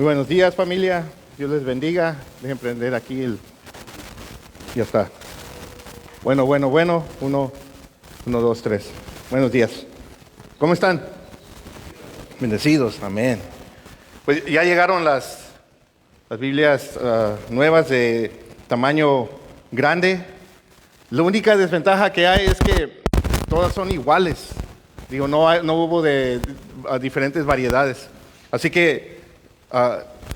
Muy buenos días, familia. Dios les bendiga. Dejen prender aquí el... Ya está. Bueno. 1, 2, 3. Buenos días. ¿Cómo están? Bendecidos. Amén. Pues ya llegaron las Biblias nuevas de tamaño grande. La única desventaja que hay es que todas son iguales. Digo, no hubo de diferentes variedades. Así que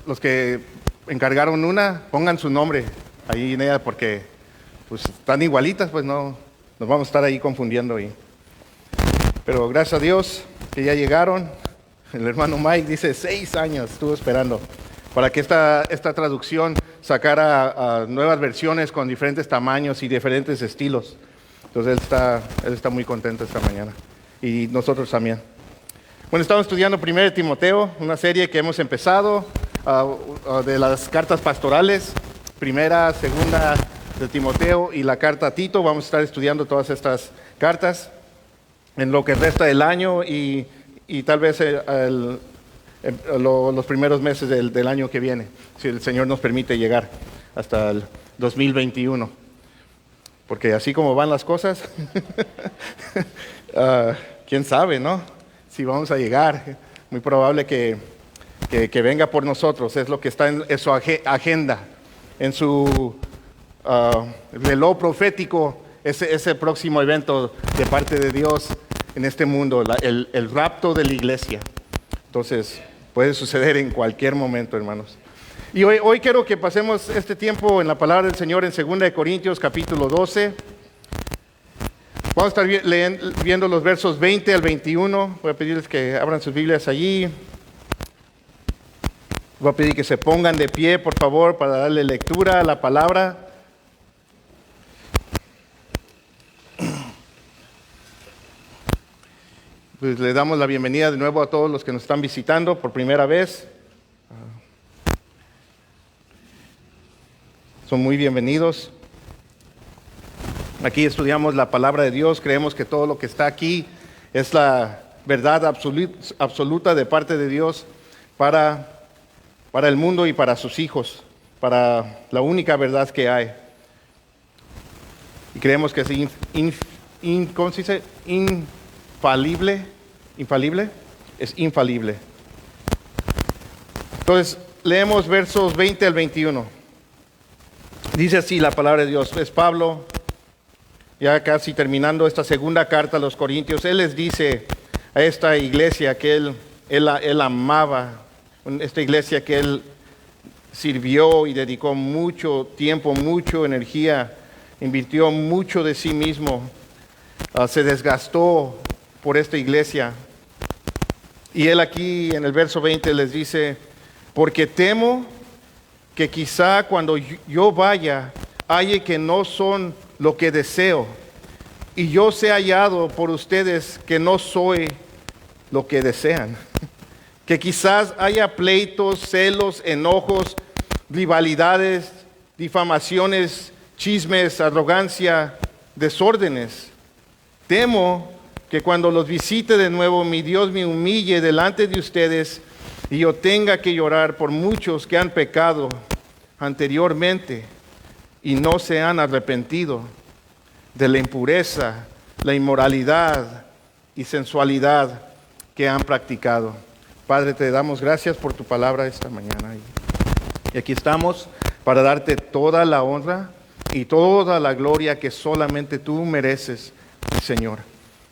los que encargaron una, pongan su nombre ahí en ella, porque pues están igualitas, pues no nos vamos a estar ahí confundiendo. Pero gracias a Dios que ya llegaron. El hermano Mike dice 6 años estuvo esperando para que esta traducción sacara nuevas versiones con diferentes tamaños y diferentes estilos. Entonces él está muy contento esta mañana. Y nosotros también. Bueno, estamos estudiando 1 Timoteo, una serie que hemos empezado de las cartas pastorales, 1ª, 2ª de Timoteo y la carta a Tito. Vamos a estar estudiando todas estas cartas en lo que resta del año y tal vez los primeros meses del año que viene, si el Señor nos permite llegar hasta el 2021. Porque así como van las cosas, quién sabe, ¿no? Si vamos a llegar. Muy probable que venga por nosotros. Es lo que está en su agenda, en su reloj profético, ese próximo evento de parte de Dios en este mundo, el rapto de la iglesia. Entonces, puede suceder en cualquier momento, hermanos. Y hoy quiero que pasemos este tiempo en la palabra del Señor en 2 Corintios capítulo 12. Vamos a estar viendo los versos 20 al 21. Voy a pedirles que abran sus Biblias allí. Voy a pedir que se pongan de pie, por favor, para darle lectura a la palabra. Pues le damos la bienvenida de nuevo a todos los que nos están visitando por primera vez. Son muy bienvenidos. Aquí estudiamos la palabra de Dios. Creemos que todo lo que está aquí es la verdad absoluta de parte de Dios para el mundo y para sus hijos, para la única verdad que hay. Y creemos que es ¿cómo se dice? Infalible. Es infalible. Entonces, leemos versos 20 al 21. Dice así la palabra de Dios. Es Pablo, ya casi terminando esta segunda carta a los Corintios. Él les dice a esta iglesia que él amaba, esta iglesia que él sirvió y dedicó mucho tiempo, mucha energía, invirtió mucho de sí mismo, se desgastó por esta iglesia. Y él aquí en el verso 20 les dice: porque temo que quizá cuando yo vaya, halle que no son lo que deseo, y yo sea hallado por ustedes que no soy lo que desean. Que quizás haya pleitos, celos, enojos, rivalidades, difamaciones, chismes, arrogancia, desórdenes. Temo que cuando los visite de nuevo, mi Dios me humille delante de ustedes y yo tenga que llorar por muchos que han pecado anteriormente y no se han arrepentido de la impureza, la inmoralidad y sensualidad que han practicado. Padre, te damos gracias por tu palabra esta mañana. Y aquí estamos para darte toda la honra y toda la gloria que solamente tú mereces, Señor.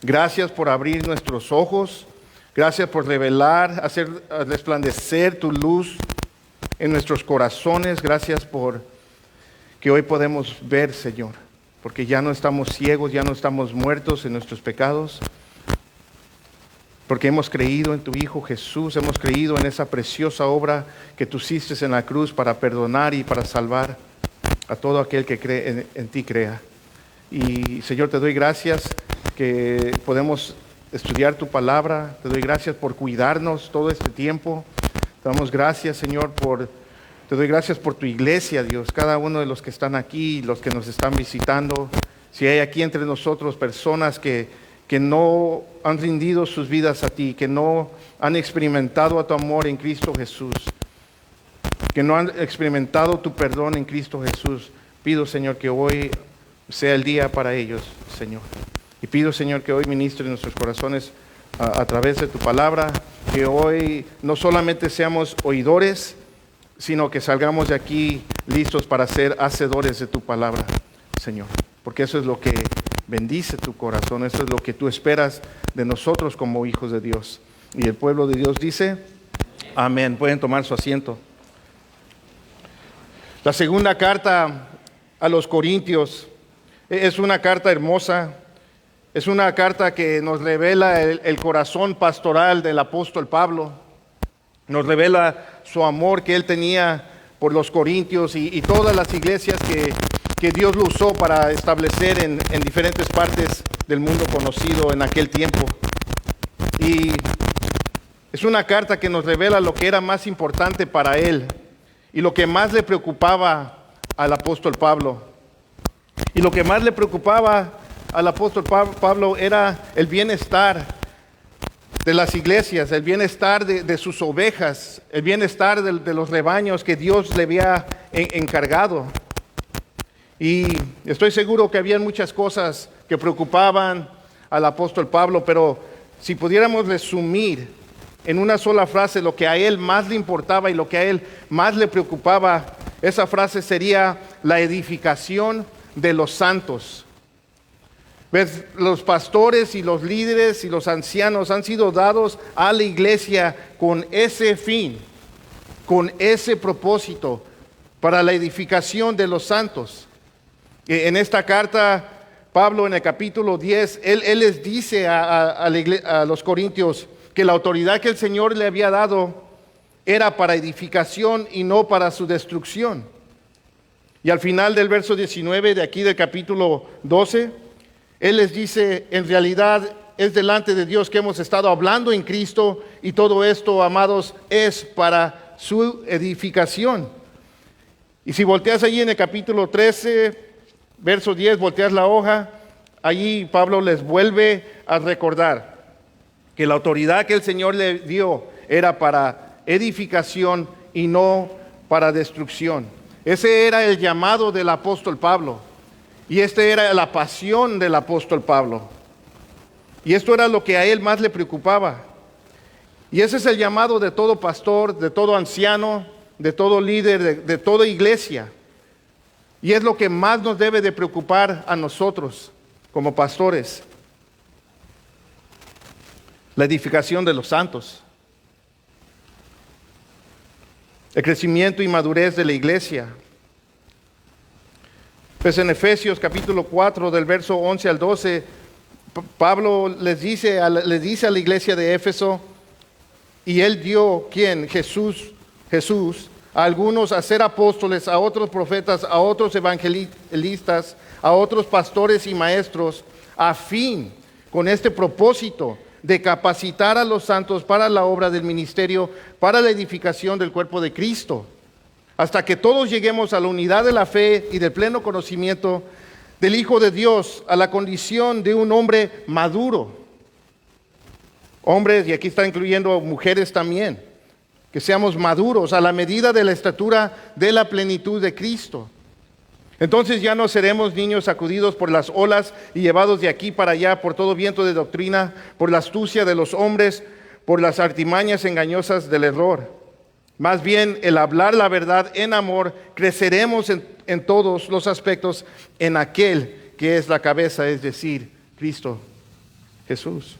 Gracias por abrir nuestros ojos. Gracias por revelar, hacer resplandecer tu luz en nuestros corazones. Gracias por que hoy podemos ver, Señor, porque ya no estamos ciegos, ya no estamos muertos en nuestros pecados, porque hemos creído en tu Hijo Jesús, hemos creído en esa preciosa obra que tú hiciste en la cruz para perdonar y para salvar a todo aquel que cree en ti crea. Y Señor, te doy gracias que podemos estudiar tu palabra. Te doy gracias por cuidarnos todo este tiempo. Te damos gracias, Señor, te doy gracias por tu iglesia, Dios. Cada uno de los que están aquí, los que nos están visitando. Si hay aquí entre nosotros personas que no han rendido sus vidas a ti, que no han experimentado a tu amor en Cristo Jesús, que no han experimentado tu perdón en Cristo Jesús. Pido, Señor, que hoy sea el día para ellos, Señor. Y pido, Señor, que hoy ministre en nuestros corazones a través de tu palabra, que hoy no solamente seamos oidores, sino que salgamos de aquí listos para ser hacedores de tu palabra, Señor. Porque eso es lo que bendice tu corazón, eso es lo que tú esperas de nosotros como hijos de Dios. Y el pueblo de Dios dice, amén. Pueden tomar su asiento. La segunda carta a los Corintios es una carta hermosa, es una carta que nos revela el corazón pastoral del apóstol Pablo, nos revela su amor que él tenía por los Corintios y todas las iglesias que Dios lo usó para establecer en diferentes partes del mundo conocido en aquel tiempo. Y es una carta que nos revela lo que era más importante para él y lo que más le preocupaba al apóstol Pablo. Y lo que más le preocupaba al apóstol Pablo era el bienestar de las iglesias, el bienestar de sus ovejas, el bienestar de los rebaños que Dios le había encargado. Y estoy seguro que había muchas cosas que preocupaban al apóstol Pablo, pero si pudiéramos resumir en una sola frase lo que a él más le importaba y lo que a él más le preocupaba, esa frase sería la edificación de los santos. ¿Ves? Los pastores y los líderes y los ancianos han sido dados a la iglesia con ese fin, con ese propósito, para la edificación de los santos. En esta carta, Pablo en el capítulo 10, él les dice a los corintios que la autoridad que el Señor le había dado era para edificación y no para su destrucción. Y al final del verso 19 de aquí del capítulo 12, él les dice, en realidad es delante de Dios que hemos estado hablando en Cristo y todo esto, amados, es para su edificación. Y si volteas allí en el capítulo 13, verso 10, volteas la hoja, allí Pablo les vuelve a recordar que la autoridad que el Señor le dio era para edificación y no para destrucción. Ese era el llamado del apóstol Pablo. Y esta era la pasión del apóstol Pablo. Y esto era lo que a él más le preocupaba. Y ese es el llamado de todo pastor, de todo anciano, de todo líder, de toda iglesia. Y es lo que más nos debe de preocupar a nosotros como pastores. La edificación de los santos. El crecimiento y madurez de la iglesia. Pues en Efesios capítulo 4 del verso 11 al 12, Pablo les dice a la iglesia de Éfeso, y él dio, ¿quién? Jesús, a algunos a ser apóstoles, a otros profetas, a otros evangelistas, a otros pastores y maestros, a fin, con este propósito, de capacitar a los santos para la obra del ministerio, para la edificación del cuerpo de Cristo, hasta que todos lleguemos a la unidad de la fe y del pleno conocimiento del Hijo de Dios, a la condición de un hombre maduro. Hombres, y aquí está incluyendo mujeres también, que seamos maduros a la medida de la estatura de la plenitud de Cristo. Entonces ya no seremos niños sacudidos por las olas y llevados de aquí para allá por todo viento de doctrina, por la astucia de los hombres, por las artimañas engañosas del error. Más bien, el hablar la verdad en amor, creceremos en todos los aspectos en aquel que es la cabeza, es decir, Cristo Jesús.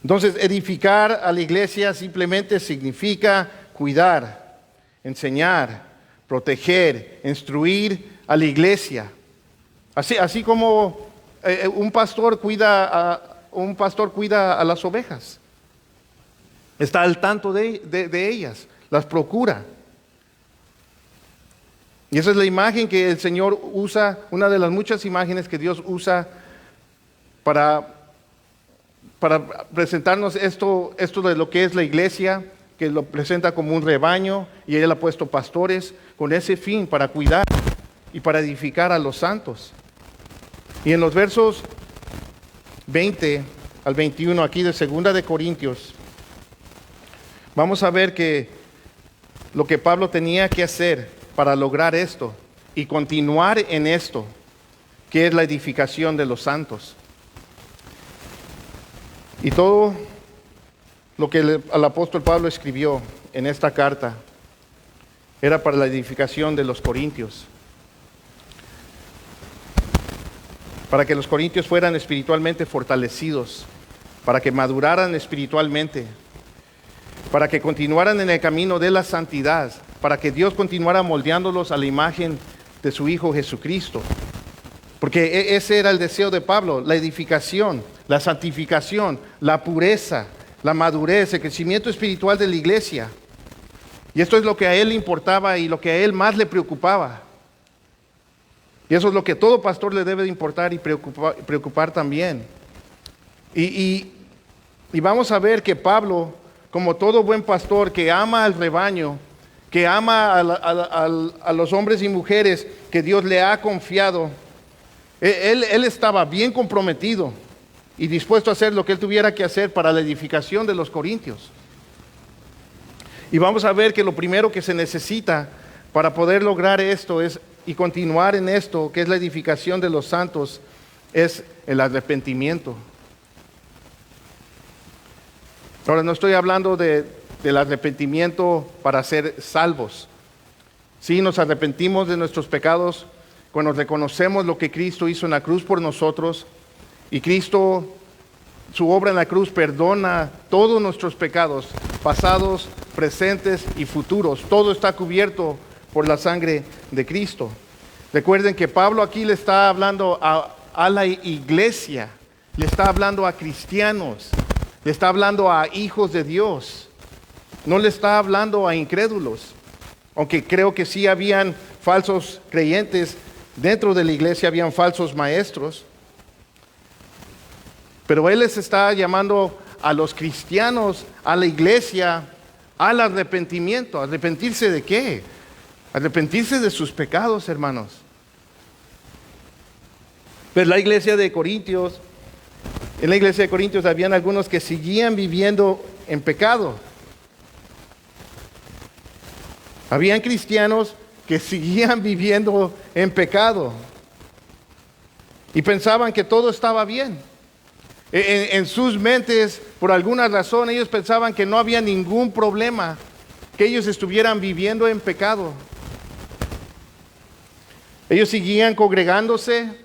Entonces, edificar a la iglesia simplemente significa cuidar, enseñar, proteger, instruir a la iglesia. Así como un pastor cuida a las ovejas. Está al tanto de ellas, las procura. Y esa es la imagen que el Señor usa, una de las muchas imágenes que Dios usa para presentarnos esto de lo que es la iglesia, que lo presenta como un rebaño, y Él ha puesto pastores con ese fin, para cuidar y para edificar a los santos. Y en los versos 20 al 21 aquí de 2 de Corintios, vamos a ver que lo que Pablo tenía que hacer para lograr esto y continuar en esto, que es la edificación de los santos. Y todo lo que el apóstol Pablo escribió en esta carta era para la edificación de los corintios, para que los corintios fueran espiritualmente fortalecidos, para que maduraran espiritualmente, para que continuaran en el camino de la santidad, para que Dios continuara moldeándolos a la imagen de su Hijo Jesucristo. Porque ese era el deseo de Pablo, la edificación, la santificación, la pureza, la madurez, el crecimiento espiritual de la iglesia. Y esto es lo que a él le importaba y lo que a él más le preocupaba. Y eso es lo que todo pastor le debe de importar y preocupar también. Y vamos a ver que Pablo, como todo buen pastor que ama al rebaño, que ama a los hombres y mujeres que Dios le ha confiado, él estaba bien comprometido y dispuesto a hacer lo que él tuviera que hacer para la edificación de los corintios. Y vamos a ver que lo primero que se necesita para poder lograr esto y continuar en esto, que es la edificación de los santos, es el arrepentimiento. Ahora, no estoy hablando del arrepentimiento para ser salvos. Sí, nos arrepentimos de nuestros pecados cuando reconocemos lo que Cristo hizo en la cruz por nosotros, y Cristo, su obra en la cruz, perdona todos nuestros pecados, pasados, presentes y futuros. Todo está cubierto por la sangre de Cristo. Recuerden que Pablo aquí le está hablando a la iglesia, le está hablando a cristianos, le está hablando a hijos de Dios, no le está hablando a incrédulos, aunque creo que sí habían falsos creyentes dentro de la iglesia, habían falsos maestros, pero él les está llamando a los cristianos, a la iglesia, al arrepentimiento. ¿Arrepentirse de qué? Arrepentirse de sus pecados, hermanos. Pues la iglesia de Corintios, en la iglesia de Corintios habían algunos que seguían viviendo en pecado. Habían cristianos que seguían viviendo en pecado y pensaban que todo estaba bien. En sus mentes, por alguna razón, ellos pensaban que no había ningún problema, que ellos estuvieran viviendo en pecado. Ellos seguían congregándose,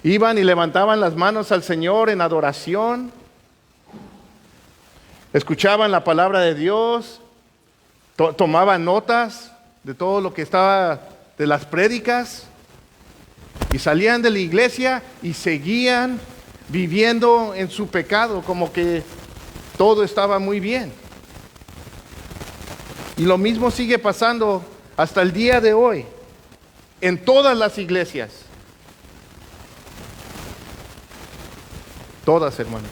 iban y levantaban las manos al Señor en adoración, escuchaban la palabra de Dios, tomaban notas de todo lo que estaba, de las prédicas, y salían de la iglesia y seguían viviendo en su pecado, como que todo estaba muy bien. Y lo mismo sigue pasando hasta el día de hoy en todas las iglesias. Todas, hermanos.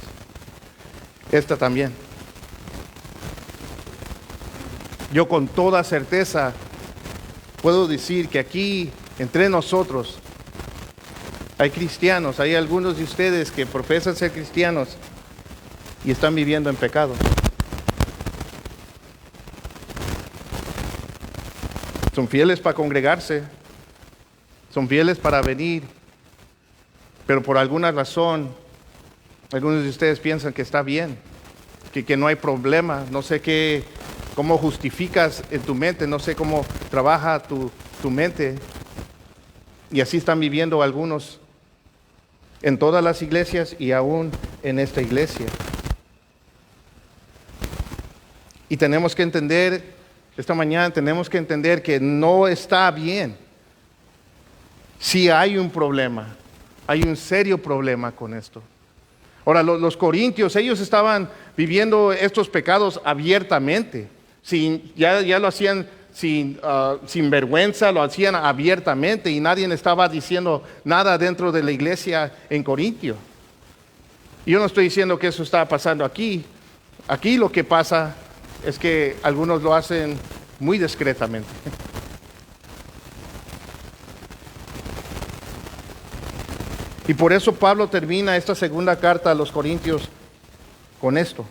Esta también. Yo con toda certeza puedo decir que aquí, entre nosotros, hay cristianos, hay algunos de ustedes que profesan ser cristianos y están viviendo en pecado. Son fieles para congregarse, son fieles para venir, pero por alguna razón, algunos de ustedes piensan que está bien, que no hay problema. No sé cómo justificas en tu mente, no sé cómo trabaja tu mente. Y así están viviendo algunos en todas las iglesias y aún en esta iglesia. Y tenemos que entender, esta mañana tenemos que entender que no está bien. Sí hay un problema, hay un serio problema con esto. Ahora, los corintios, ellos estaban viviendo estos pecados abiertamente. Ya lo hacían sin vergüenza, lo hacían abiertamente y nadie estaba diciendo nada dentro de la iglesia en Corintio. Y yo no estoy diciendo que eso está pasando aquí. Aquí lo que pasa es que algunos lo hacen muy discretamente. Y por eso Pablo termina esta segunda carta a los Corintios con esto.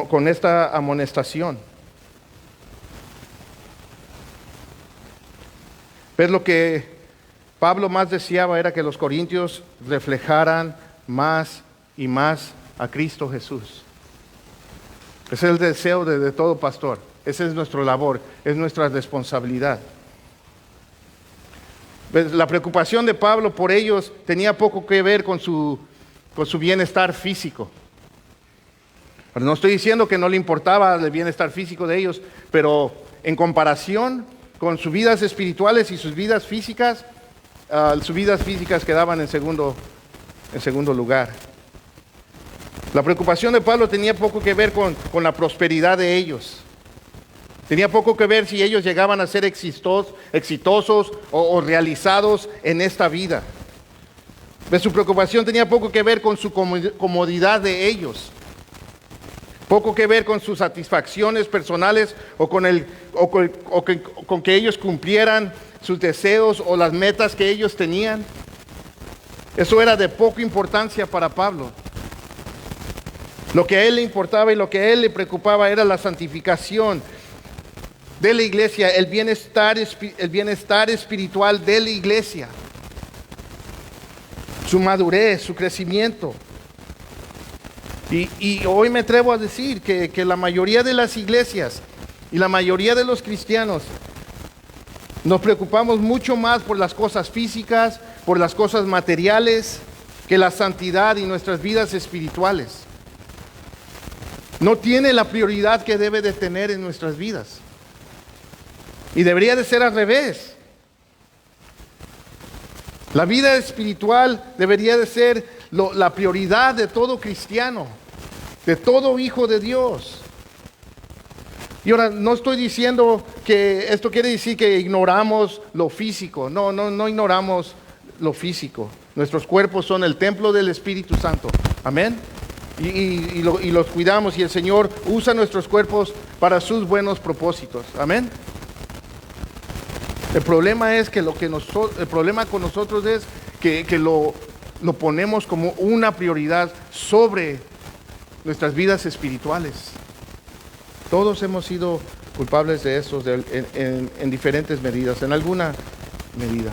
con esta amonestación. Pues lo que Pablo más deseaba era que los corintios reflejaran más y más a Cristo Jesús. Ese es el deseo de todo pastor. Esa es nuestra labor, es nuestra responsabilidad. La preocupación de Pablo por ellos tenía poco que ver con su bienestar físico. Pero no estoy diciendo que no le importaba el bienestar físico de ellos, pero en comparación con sus vidas espirituales y sus vidas físicas quedaban en segundo lugar. La preocupación de Pablo tenía poco que ver con la prosperidad de ellos. Tenía poco que ver si ellos llegaban a ser exitosos o realizados en esta vida. Su preocupación tenía poco que ver con su comodidad de ellos. Poco que ver con sus satisfacciones personales o con que ellos cumplieran sus deseos o las metas que ellos tenían. Eso era de poca importancia para Pablo. Lo que a él le importaba y lo que a él le preocupaba era la santificación de la iglesia, el bienestar espiritual de la iglesia, su madurez, su crecimiento. Y hoy me atrevo a decir que la mayoría de las iglesias y la mayoría de los cristianos nos preocupamos mucho más por las cosas físicas, por las cosas materiales, que la santidad y nuestras vidas espirituales. No tiene la prioridad que debe de tener en nuestras vidas. Y debería de ser al revés. La vida espiritual debería de ser la prioridad de todo cristiano, de todo hijo de Dios. Y ahora, no estoy diciendo que esto quiere decir que ignoramos lo físico. No ignoramos lo físico. Nuestros cuerpos son el templo del Espíritu Santo. Amén. Y los cuidamos, y el Señor usa nuestros cuerpos para sus buenos propósitos. Amén. El problema es el problema con nosotros es que lo ponemos como una prioridad sobre nuestras vidas espirituales. Todos hemos sido culpables de eso en diferentes medidas, en alguna medida.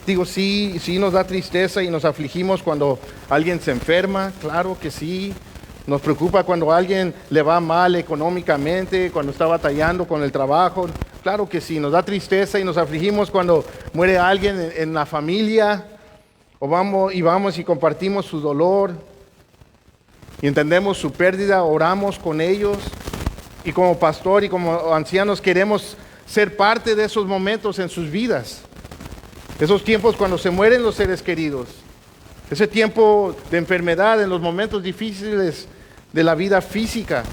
Digo, sí nos da tristeza y nos afligimos cuando alguien se enferma, claro que sí. Nos preocupa cuando a alguien le va mal económicamente, cuando está batallando con el trabajo, claro que sí. Nos da tristeza y nos afligimos cuando muere alguien en la familia, o vamos y compartimos su dolor y entendemos su pérdida, oramos con ellos, y como pastor y como ancianos queremos ser parte de esos momentos en sus vidas. Esos tiempos cuando se mueren los seres queridos, ese tiempo de enfermedad, en los momentos difíciles de la vida física.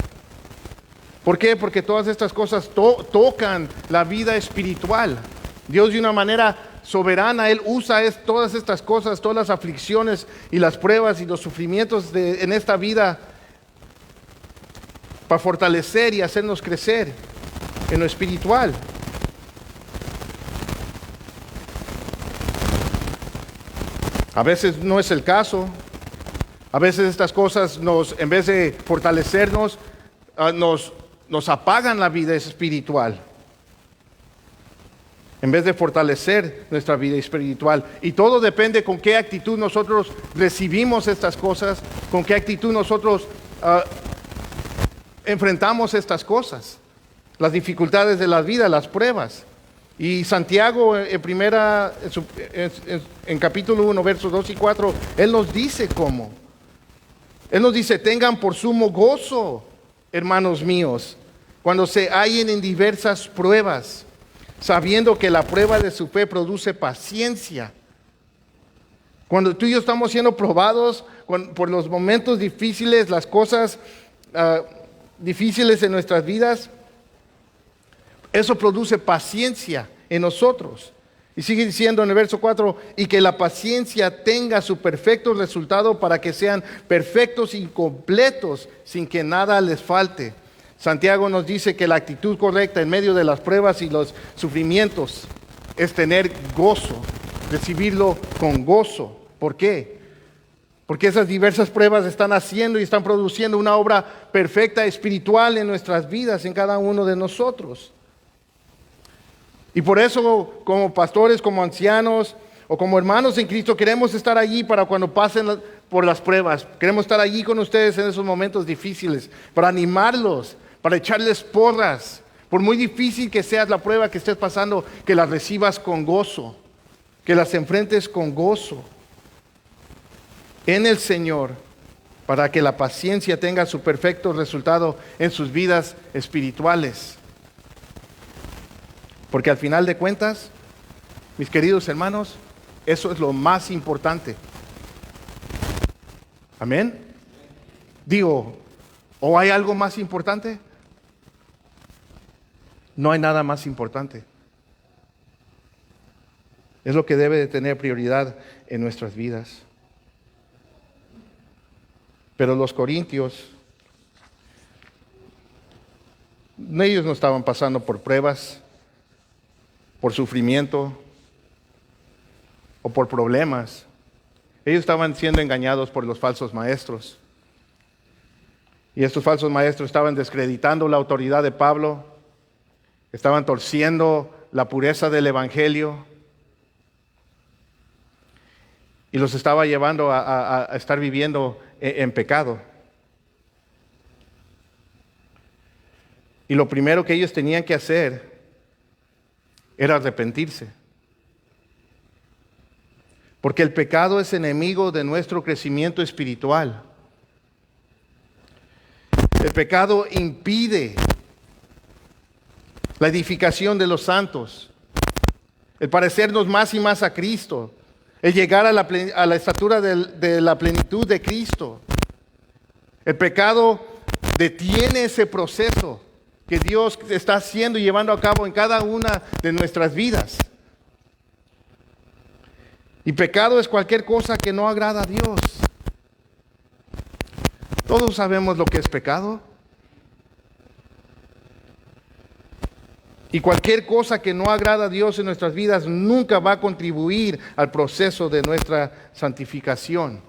¿Por qué? Porque todas estas cosas tocan la vida espiritual. Dios, de una manera soberana, Él usa todas estas cosas, todas las aflicciones y las pruebas y los sufrimientos en esta vida para fortalecer y hacernos crecer en lo espiritual. A veces no es el caso. A veces estas cosas en vez de fortalecernos, nos apagan la vida espiritual. En vez de fortalecer nuestra vida espiritual. Y todo depende con qué actitud nosotros recibimos estas cosas, con qué actitud nosotros enfrentamos estas cosas. Las dificultades de la vida, las pruebas. Y Santiago en capítulo 1, versos 2 y 4, él nos dice cómo. Él nos dice: tengan por sumo gozo, hermanos míos, cuando se hallen en diversas pruebas, sabiendo que la prueba de su fe produce paciencia. Cuando tú y yo estamos siendo probados por los momentos difíciles, las cosas difíciles en nuestras vidas, eso produce paciencia en nosotros. Y sigue diciendo en el verso 4, y que la paciencia tenga su perfecto resultado para que sean perfectos y completos sin que nada les falte. Santiago nos dice que la actitud correcta en medio de las pruebas y los sufrimientos es tener gozo, recibirlo con gozo. ¿Por qué? Porque esas diversas pruebas están haciendo y están produciendo una obra perfecta espiritual en nuestras vidas, en cada uno de nosotros. Y por eso, como pastores, como ancianos o como hermanos en Cristo, queremos estar allí para cuando pasen por las pruebas. Queremos estar allí con ustedes en esos momentos difíciles, para animarlos, para echarles porras. Por muy difícil que sea la prueba que estés pasando, que las recibas con gozo, que las enfrentes con gozo en el Señor, para que la paciencia tenga su perfecto resultado en sus vidas espirituales. Porque al final de cuentas, mis queridos hermanos, eso es lo más importante. Amén. Digo, ¿o hay algo más importante? No hay nada más importante. Es lo que debe de tener prioridad en nuestras vidas. Pero los corintios, ellos no estaban pasando por pruebas, por sufrimiento o por problemas. Ellos estaban siendo engañados por los falsos maestros. Y estos falsos maestros estaban descreditando la autoridad de Pablo, estaban torciendo la pureza del Evangelio y los estaba llevando a estar viviendo en pecado. Y lo primero que ellos tenían que hacer era arrepentirse. Porque el pecado es enemigo de nuestro crecimiento espiritual. El pecado impide la edificación de los santos, el parecernos más y más a Cristo, el llegar a la estatura de la plenitud de Cristo. El pecado detiene ese proceso que Dios está haciendo y llevando a cabo en cada una de nuestras vidas. Y pecado es cualquier cosa que no agrada a Dios. Todos sabemos lo que es pecado. Y cualquier cosa que no agrada a Dios en nuestras vidas nunca va a contribuir al proceso de nuestra santificación.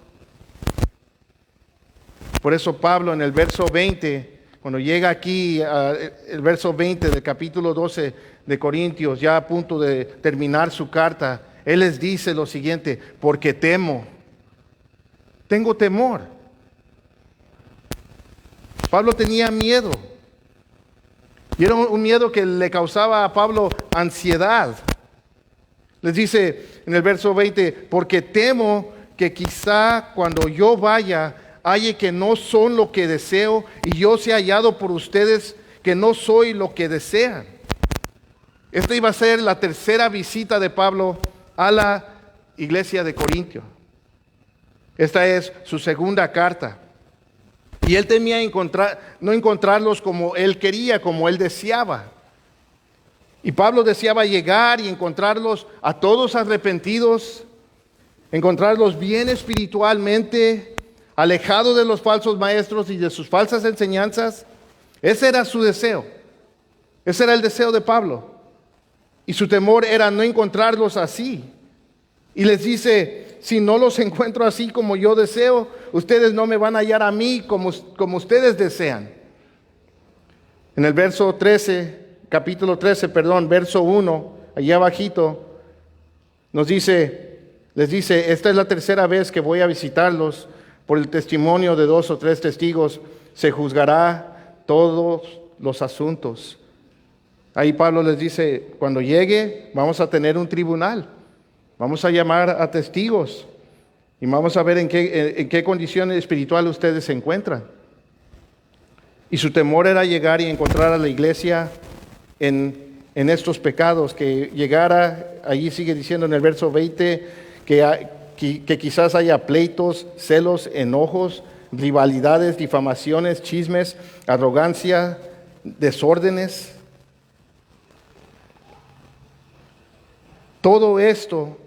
Por eso Pablo en el verso 20, cuando llega aquí, el verso 20 del capítulo 12 de Corintios, ya a punto de terminar su carta, él les dice lo siguiente: porque temo, tengo temor. Pablo tenía miedo. Y era un miedo que le causaba a Pablo ansiedad. Les dice en el verso 20, porque temo que quizá cuando yo vaya, halle que no son lo que deseo, y yo sea hallado por ustedes que no soy lo que desean. Esta iba a ser la tercera visita de Pablo a la iglesia de Corintio. Esta es su segunda carta. Y él temía no encontrarlos como él quería, como él deseaba. Y Pablo deseaba llegar y encontrarlos a todos arrepentidos, encontrarlos bien espiritualmente, alejados de los falsos maestros y de sus falsas enseñanzas. Ese era su deseo. Ese era el deseo de Pablo. Y su temor era no encontrarlos así. Y les dice: si no los encuentro así como yo deseo, ustedes no me van a hallar a mí como ustedes desean. En el verso 13, capítulo 13, verso 1, allá abajito, les dice: esta es la tercera vez que voy a visitarlos. Por el testimonio de 2 o 3 testigos se juzgará todos los asuntos. Ahí Pablo les dice: cuando llegue vamos a tener un tribunal. Vamos a llamar a testigos y vamos a ver en qué condición espiritual ustedes se encuentran. Y su temor era llegar y encontrar a la iglesia en estos pecados, que llegara, allí sigue diciendo en el verso 20, que quizás haya pleitos, celos, enojos, rivalidades, difamaciones, chismes, arrogancia, desórdenes. Todo esto,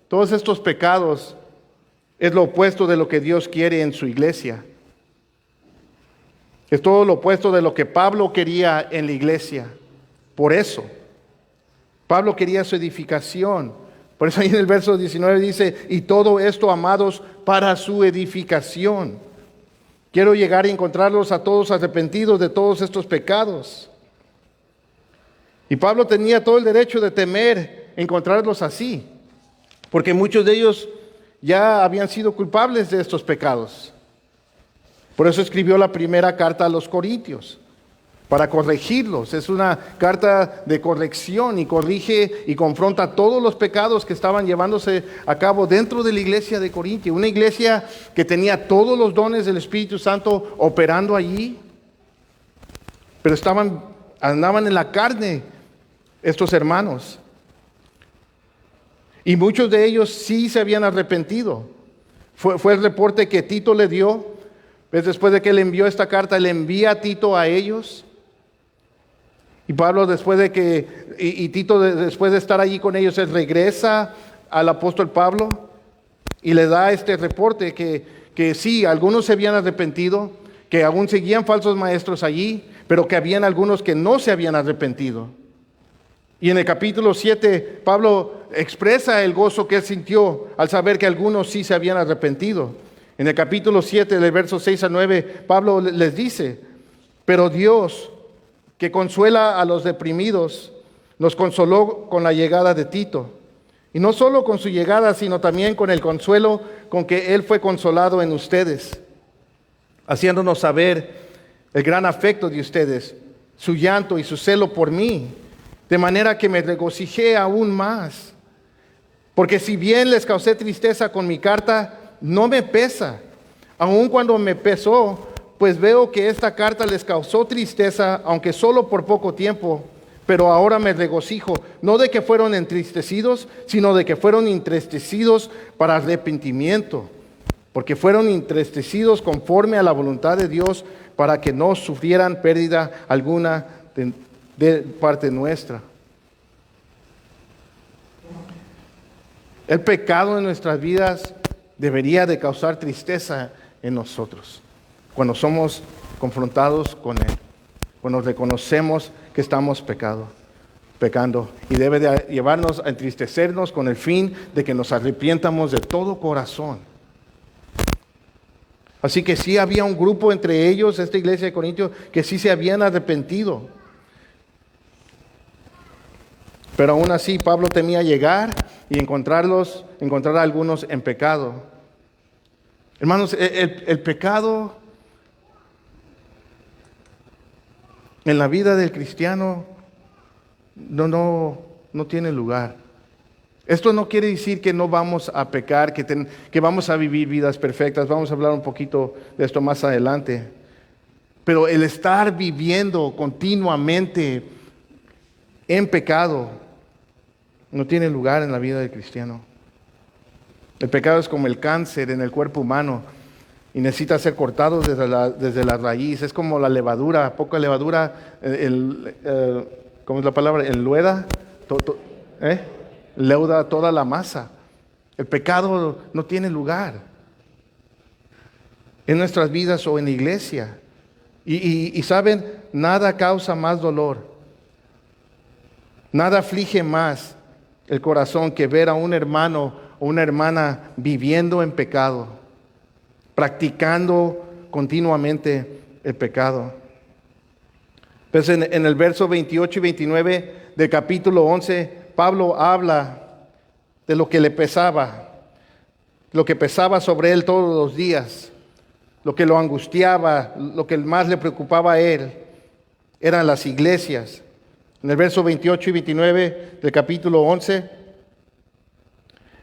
todos estos pecados, es lo opuesto de lo que Dios quiere en su iglesia. Es todo lo opuesto de lo que Pablo quería en la iglesia. Por eso, Pablo quería su edificación. Por eso ahí en el verso 19 dice, y todo esto, amados, para su edificación. Quiero llegar a encontrarlos a todos arrepentidos de todos estos pecados. Y Pablo tenía todo el derecho de temer encontrarlos así, porque muchos de ellos ya habían sido culpables de estos pecados. Por eso escribió la primera carta a los Corintios, para corregirlos. Es una carta de corrección y corrige y confronta todos los pecados que estaban llevándose a cabo dentro de la iglesia de Corintio. Una iglesia que tenía todos los dones del Espíritu Santo operando allí, pero andaban en la carne estos hermanos. Y muchos de ellos sí se habían arrepentido. Fue el reporte que Tito le dio. ¿Ves? Después de que le envió esta carta, le envía a Tito a ellos. Y Pablo después de Tito después de estar allí con ellos, él regresa al apóstol Pablo y le da este reporte que sí, algunos se habían arrepentido, que aún seguían falsos maestros allí, pero que habían algunos que no se habían arrepentido. Y en el capítulo 7, Pablo expresa el gozo que él sintió al saber que algunos sí se habían arrepentido. En el capítulo 7, del verso 6 a 9, Pablo les dice, pero Dios, que consuela a los deprimidos, nos consoló con la llegada de Tito. Y no solo con su llegada, sino también con el consuelo con que él fue consolado en ustedes, haciéndonos saber el gran afecto de ustedes, su llanto y su celo por mí, de manera que me regocijé aún más. Porque si bien les causé tristeza con mi carta, no me pesa. Aun cuando me pesó, pues veo que esta carta les causó tristeza, aunque solo por poco tiempo, pero ahora me regocijo, no de que fueron entristecidos, sino de que fueron entristecidos para arrepentimiento, porque fueron entristecidos conforme a la voluntad de Dios, para que no sufrieran pérdida alguna de parte nuestra. El pecado en nuestras vidas debería de causar tristeza en nosotros cuando somos confrontados con Él, cuando reconocemos que estamos pecando, y debe de llevarnos a entristecernos con el fin de que nos arrepientamos de todo corazón. Así que sí había un grupo entre ellos, esta iglesia de Corintios, que sí se habían arrepentido. Pero aún así Pablo temía llegar y encontrar a algunos en pecado. Hermanos, el pecado en la vida del cristiano no tiene lugar. Esto no quiere decir que no vamos a pecar, que vamos a vivir vidas perfectas. Vamos a hablar un poquito de esto más adelante. Pero el estar viviendo continuamente en pecado no tiene lugar en la vida del cristiano. El pecado es como el cáncer en el cuerpo humano y necesita ser cortado desde la raíz. Es como la levadura, poca levadura, ¿cómo es la palabra? Enlueda, leuda toda la masa. El pecado no tiene lugar en nuestras vidas o en la iglesia. Y saben, nada causa más dolor, nada aflige más el corazón que ver a un hermano o una hermana viviendo en pecado, practicando continuamente el pecado. Pues en el verso 28 y 29 del capítulo 11, Pablo habla de lo que le pesaba, lo que pesaba sobre él todos los días, lo que lo angustiaba, lo que más le preocupaba a él, eran las iglesias. En el verso 28 y 29 del capítulo 11,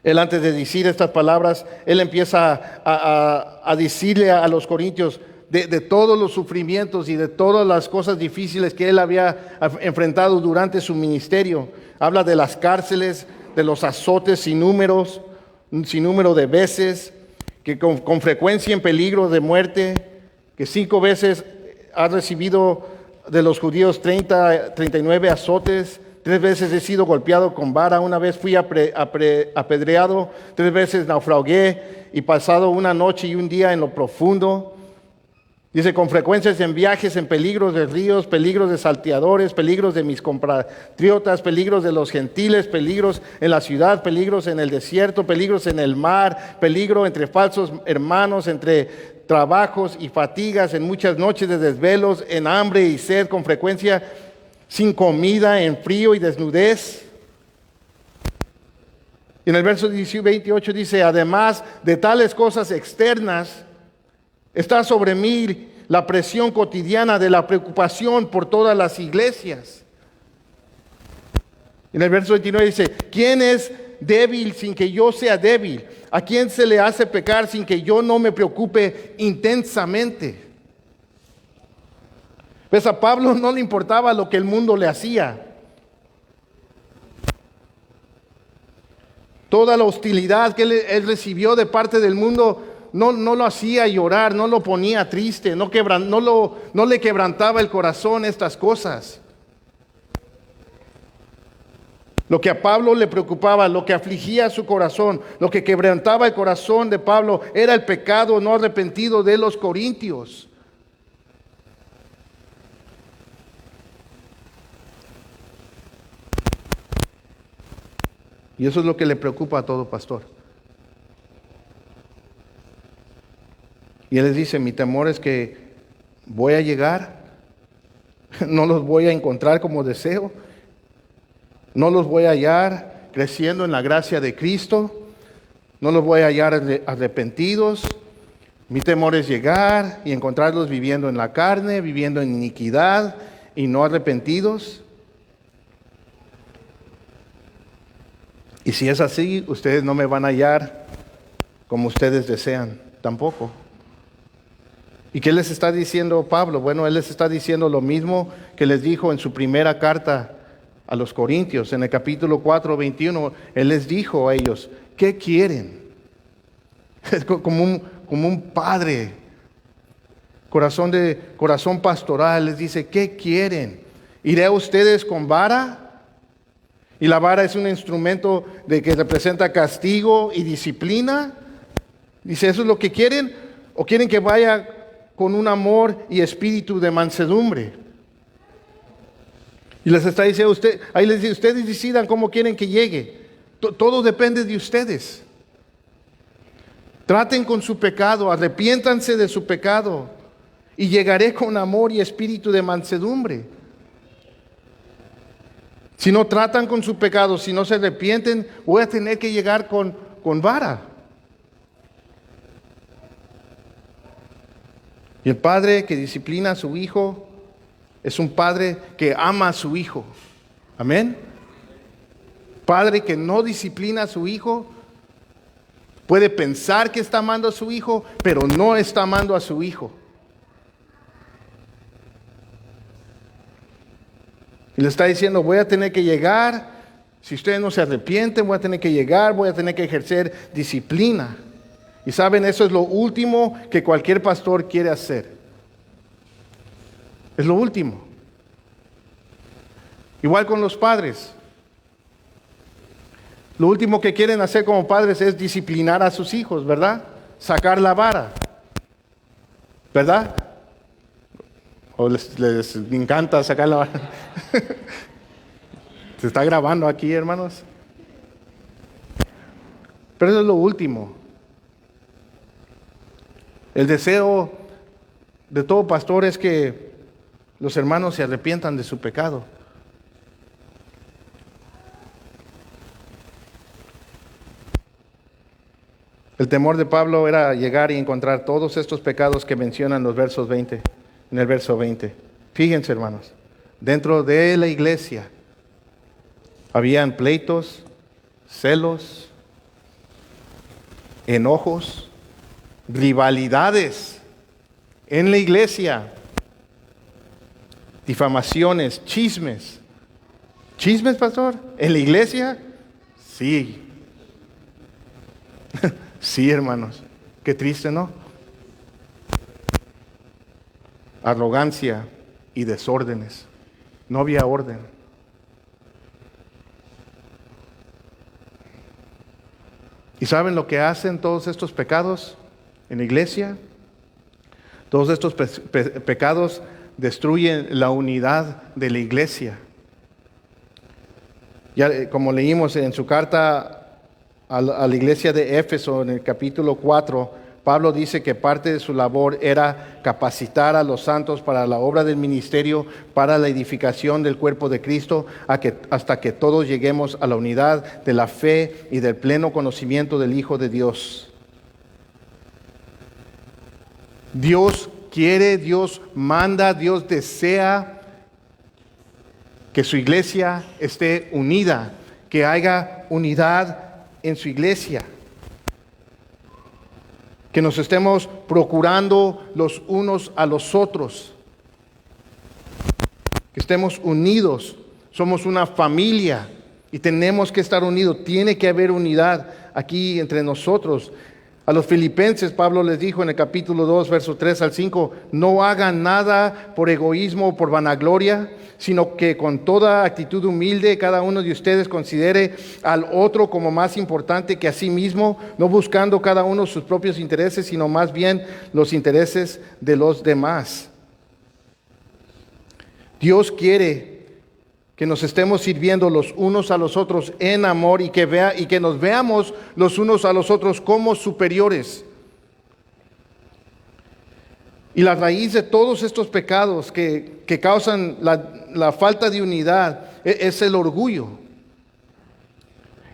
él antes de decir estas palabras, él empieza a decirle a los corintios de todos los sufrimientos y de todas las cosas difíciles que él había enfrentado durante su ministerio. Habla de las cárceles, de los azotes un sinnúmero de veces, que con frecuencia en peligro de muerte, que 5 veces ha recibido de los judíos 39 azotes, 3 veces he sido golpeado con vara, una vez fui apedreado, 3 veces naufragué y pasado una noche y un día en lo profundo. Dice, con frecuencias en viajes, en peligros de ríos, peligros de salteadores, peligros de mis compatriotas, peligros de los gentiles, peligros en la ciudad, peligros en el desierto, peligros en el mar, peligro entre falsos hermanos, entre trabajos y fatigas, en muchas noches de desvelos, en hambre y sed, con frecuencia sin comida, en frío y desnudez. Y en el verso 28 dice, además de tales cosas externas, está sobre mí la presión cotidiana de la preocupación por todas las iglesias. En el verso 29 dice, ¿quién es débil sin que yo sea débil? ¿A quién se le hace pecar sin que yo no me preocupe intensamente? Pues a Pablo no le importaba lo que el mundo le hacía. Toda la hostilidad que él recibió de parte del mundo no lo hacía llorar, no lo ponía triste, no le quebrantaba el corazón estas cosas. Lo que a Pablo le preocupaba, lo que afligía su corazón, lo que quebrantaba el corazón de Pablo era el pecado no arrepentido de los corintios. Y eso es lo que le preocupa a todo pastor. Y él les dice, mi temor es que voy a llegar, no los voy a encontrar como deseo, no los voy a hallar creciendo en la gracia de Cristo, no los voy a hallar arrepentidos. Mi temor es llegar y encontrarlos viviendo en la carne, viviendo en iniquidad y no arrepentidos. Y si es así, ustedes no me van a hallar como ustedes desean, tampoco. ¿Y qué les está diciendo Pablo? Bueno, él les está diciendo lo mismo que les dijo en su primera carta a los Corintios. En el capítulo 4, 21, él les dijo a ellos, ¿qué quieren? Es como un padre, corazón pastoral, les dice, ¿qué quieren? ¿Iré a ustedes con vara? Y la vara es un instrumento de que representa castigo y disciplina. Dice, ¿eso es lo que quieren? ¿O quieren que vaya con un amor y espíritu de mansedumbre? Y les está diciendo, ahí les dice, ustedes decidan cómo quieren que llegue. Todo depende de ustedes. Traten con su pecado, arrepiéntanse de su pecado y llegaré con amor y espíritu de mansedumbre. Si no tratan con su pecado, si no se arrepienten, voy a tener que llegar con vara. Y el padre que disciplina a su hijo es un padre que ama a su hijo. Amén. Padre que no disciplina a su hijo puede pensar que está amando a su hijo, pero no está amando a su hijo. Y le está diciendo, voy a tener que llegar, si ustedes no se arrepienten, voy a tener que llegar, voy a tener que ejercer disciplina. Y saben, eso es lo último que cualquier pastor quiere hacer. Es lo último. Igual con los padres. Lo último que quieren hacer como padres es disciplinar a sus hijos, ¿verdad? Sacar la vara, ¿verdad? O les encanta sacar la vara. Se está grabando aquí, hermanos. Pero eso es lo último. El deseo de todo pastor es que los hermanos se arrepientan de su pecado. El temor de Pablo era llegar y encontrar todos estos pecados que mencionan los versos 20, en el verso 20. Fíjense, hermanos, dentro de la iglesia habían pleitos, celos, enojos, rivalidades en la iglesia, difamaciones, chismes. ¿Chismes, pastor? ¿En la iglesia? Sí. Sí, hermanos. Qué triste, ¿no? Arrogancia y desórdenes. No había orden. ¿Y saben lo que hacen todos estos pecados en la iglesia? Todos estos pecados destruyen la unidad de la iglesia. Ya, como leímos en su carta a la iglesia de Éfeso, en el capítulo 4, Pablo dice que parte de su labor era capacitar a los santos para la obra del ministerio, para la edificación del cuerpo de Cristo, hasta que todos lleguemos a la unidad de la fe y del pleno conocimiento del Hijo de Dios. Dios quiere, Dios manda, Dios desea que su iglesia esté unida, que haya unidad en su iglesia. Que nos estemos procurando los unos a los otros. Que estemos unidos. Somos una familia y tenemos que estar unidos. Tiene que haber unidad aquí entre nosotros. A los filipenses, Pablo les dijo en el capítulo 2, versos 3 al 5, no hagan nada por egoísmo o por vanagloria, sino que con toda actitud humilde cada uno de ustedes considere al otro como más importante que a sí mismo, no buscando cada uno sus propios intereses, sino más bien los intereses de los demás. Dios quiere que nos estemos sirviendo los unos a los otros en amor y que nos veamos los unos a los otros como superiores. Y la raíz de todos estos pecados que causan la falta de unidad es el orgullo.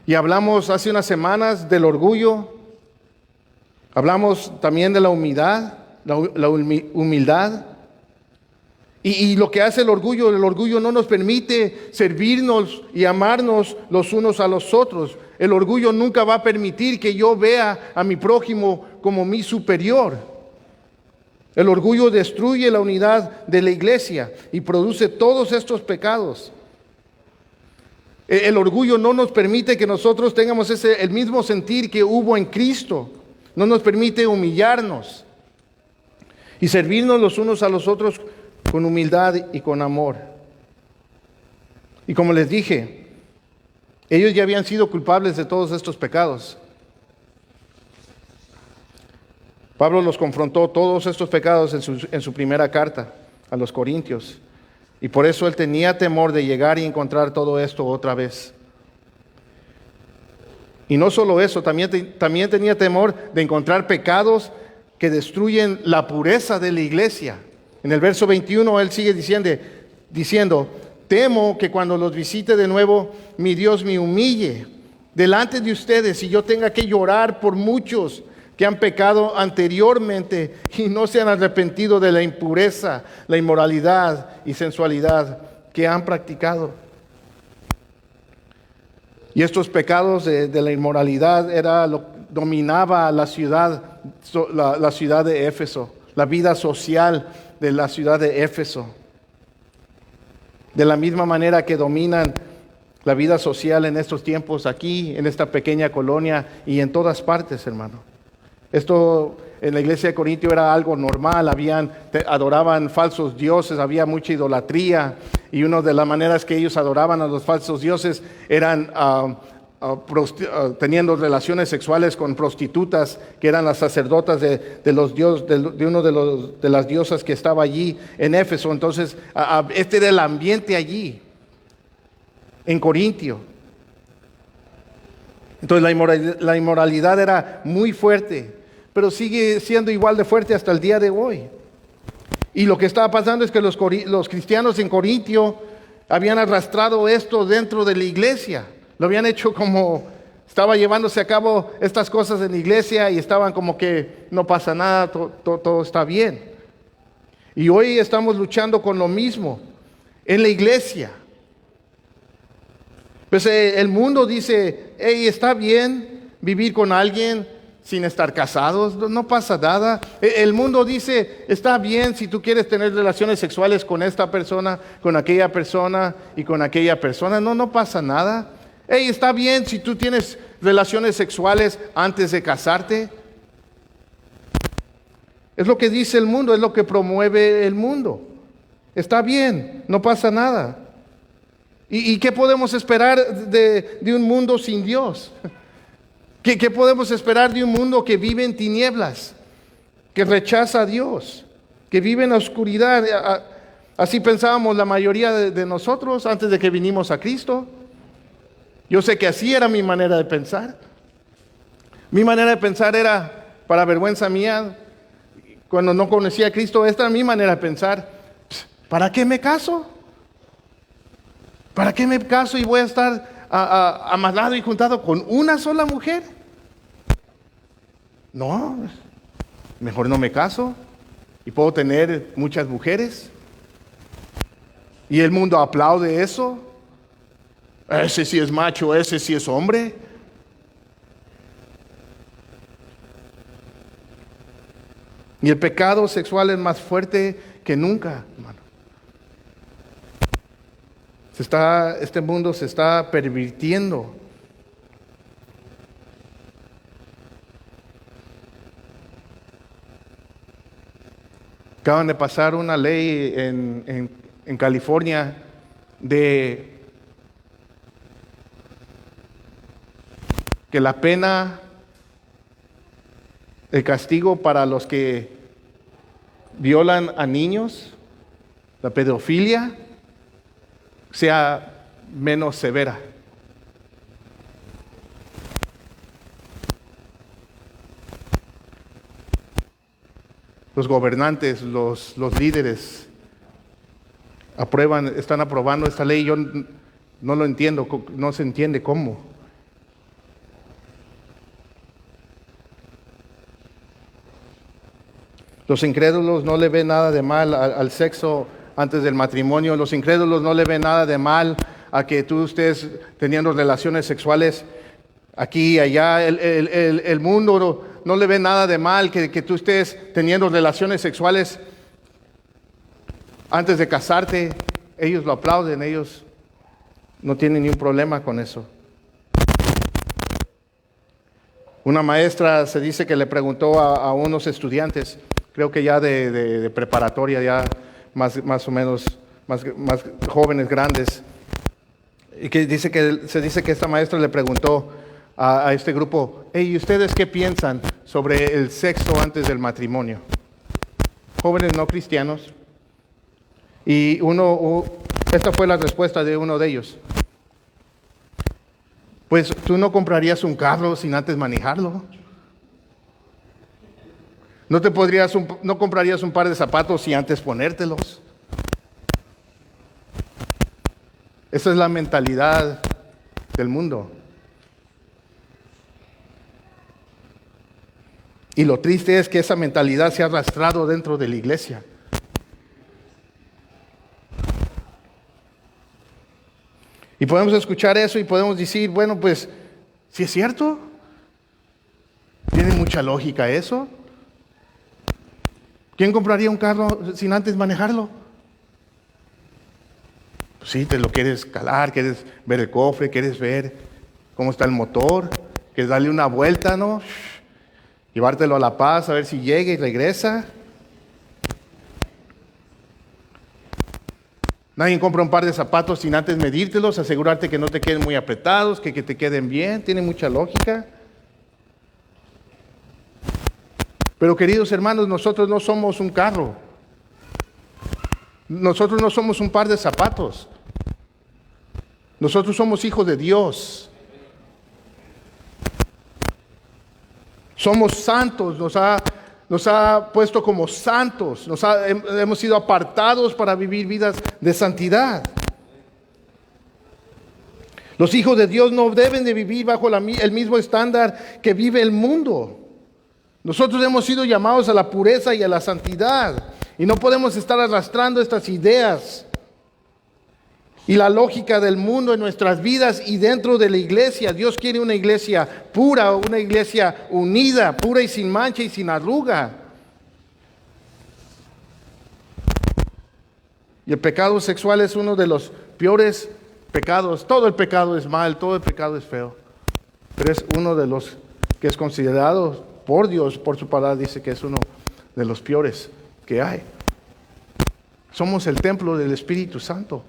Y hablamos hace unas semanas del orgullo. Hablamos también de la humildad, humildad. Y lo que hace el orgullo no nos permite servirnos y amarnos los unos a los otros. El orgullo nunca va a permitir que yo vea a mi prójimo como mi superior. El orgullo destruye la unidad de la iglesia y produce todos estos pecados. El orgullo no nos permite que nosotros tengamos el mismo sentir que hubo en Cristo. No nos permite humillarnos y servirnos los unos a los otros con humildad y con amor. Y como les dije, ellos ya habían sido culpables de todos estos pecados. Pablo los confrontó todos estos pecados en su primera carta a los Corintios. Y por eso él tenía temor de llegar y encontrar todo esto otra vez. Y no solo eso, también tenía temor de encontrar pecados que destruyen la pureza de la iglesia. En el verso 21 él sigue diciendo, temo que cuando los visite de nuevo, mi Dios me humille delante de ustedes y yo tenga que llorar por muchos que han pecado anteriormente y no se han arrepentido de la impureza, la inmoralidad y sensualidad que han practicado. Y estos pecados de la inmoralidad dominaba la ciudad de Éfeso, la vida social de la ciudad de Éfeso. De la misma manera que dominan la vida social en estos tiempos aquí, en esta pequeña colonia y en todas partes, hermano. Esto en la iglesia de Corintio era algo normal, adoraban falsos dioses, había mucha idolatría y una de las maneras que ellos adoraban a los falsos dioses eran teniendo relaciones sexuales con prostitutas que eran las sacerdotas de una de las diosas que estaba allí en Éfeso. Entonces este era el ambiente allí en Corintio. Entonces la inmoralidad era muy fuerte, pero sigue siendo igual de fuerte hasta el día de hoy. Y lo que estaba pasando es que los cristianos en Corintio habían arrastrado esto dentro de la iglesia. Lo habían hecho como estaba llevándose a cabo estas cosas en la iglesia y estaban como que no pasa nada, todo está bien. Y hoy estamos luchando con lo mismo en la iglesia. Pues el mundo dice, hey, está bien vivir con alguien sin estar casados, no pasa nada. El mundo dice, está bien si tú quieres tener relaciones sexuales con esta persona, con aquella persona y con aquella persona, no pasa nada. Hey, está bien si tú tienes relaciones sexuales antes de casarte. Es lo que dice el mundo, es lo que promueve el mundo. Está bien, no pasa nada. ¿Y qué podemos esperar de un mundo sin Dios? ¿Qué podemos esperar de un mundo que vive en tinieblas, que rechaza a Dios? que vive en la oscuridad. Así pensábamos la mayoría de nosotros antes de que vinimos a Cristo. Yo sé que así era mi manera de pensar. Mi manera de pensar era, para vergüenza mía, cuando no conocía a Cristo, esta era mi manera de pensar. ¿Para qué me caso? ¿Para qué me caso y voy a estar amarrado y juntado con una sola mujer? No, mejor no me caso y puedo tener muchas mujeres. Y el mundo aplaude eso. Ese sí es macho, ese sí es hombre. Y el pecado sexual es más fuerte que nunca, hermano. Este mundo se está pervirtiendo. Acaban de pasar una ley en California de que la pena, el castigo para los que violan a niños, la pedofilia, sea menos severa. Los gobernantes, los líderes están aprobando esta ley. Yo no lo entiendo, no se entiende cómo. Los incrédulos no le ven nada de mal al sexo antes del matrimonio. Los incrédulos no le ven nada de mal a que tú estés teniendo relaciones sexuales aquí y allá. El mundo no le ve nada de mal que tú estés teniendo relaciones sexuales antes de casarte. Ellos lo aplauden, ellos no tienen ni un problema con eso. Una maestra se dice que le preguntó a unos estudiantes, creo que ya de preparatoria, ya más o menos, más jóvenes, grandes, y que se dice que esta maestra le preguntó a este grupo: hey, ¿ustedes qué piensan sobre el sexo antes del matrimonio? Jóvenes no cristianos. Y esta fue la respuesta de uno de ellos: pues tú no comprarías un carro sin antes manejarlo. No comprarías un par de zapatos sin antes ponértelos. Esa es la mentalidad del mundo. Y lo triste es que esa mentalidad se ha arrastrado dentro de la iglesia. Y podemos escuchar eso y podemos decir, bueno, pues, ¿sí es cierto? ¿Tiene mucha lógica eso? ¿Quién compraría un carro sin antes manejarlo? Pues sí, te lo quieres calar, quieres ver el cofre, quieres ver cómo está el motor, quieres darle una vuelta, ¿no? Llevártelo a La Paz, a ver si llega y regresa. Nadie compra un par de zapatos sin antes medírtelos, asegurarte que no te queden muy apretados, que te queden bien. Tiene mucha lógica. Pero queridos hermanos, nosotros no somos un carro. Nosotros no somos un par de zapatos. Nosotros somos hijos de Dios. Somos santos, nos ha puesto como santos, hemos sido apartados para vivir vidas de santidad. Los hijos de Dios no deben de vivir bajo el mismo estándar que vive el mundo. Nosotros hemos sido llamados a la pureza y a la santidad, y no podemos estar arrastrando estas ideas y la lógica del mundo en nuestras vidas y dentro de la iglesia. Dios quiere una iglesia pura, una iglesia unida, pura y sin mancha y sin arruga. Y el pecado sexual es uno de los peores pecados. Todo el pecado es mal, todo el pecado es feo, pero es uno de los que es considerado por Dios, por su palabra, dice que es uno de los peores que hay. Somos el templo del Espíritu Santo.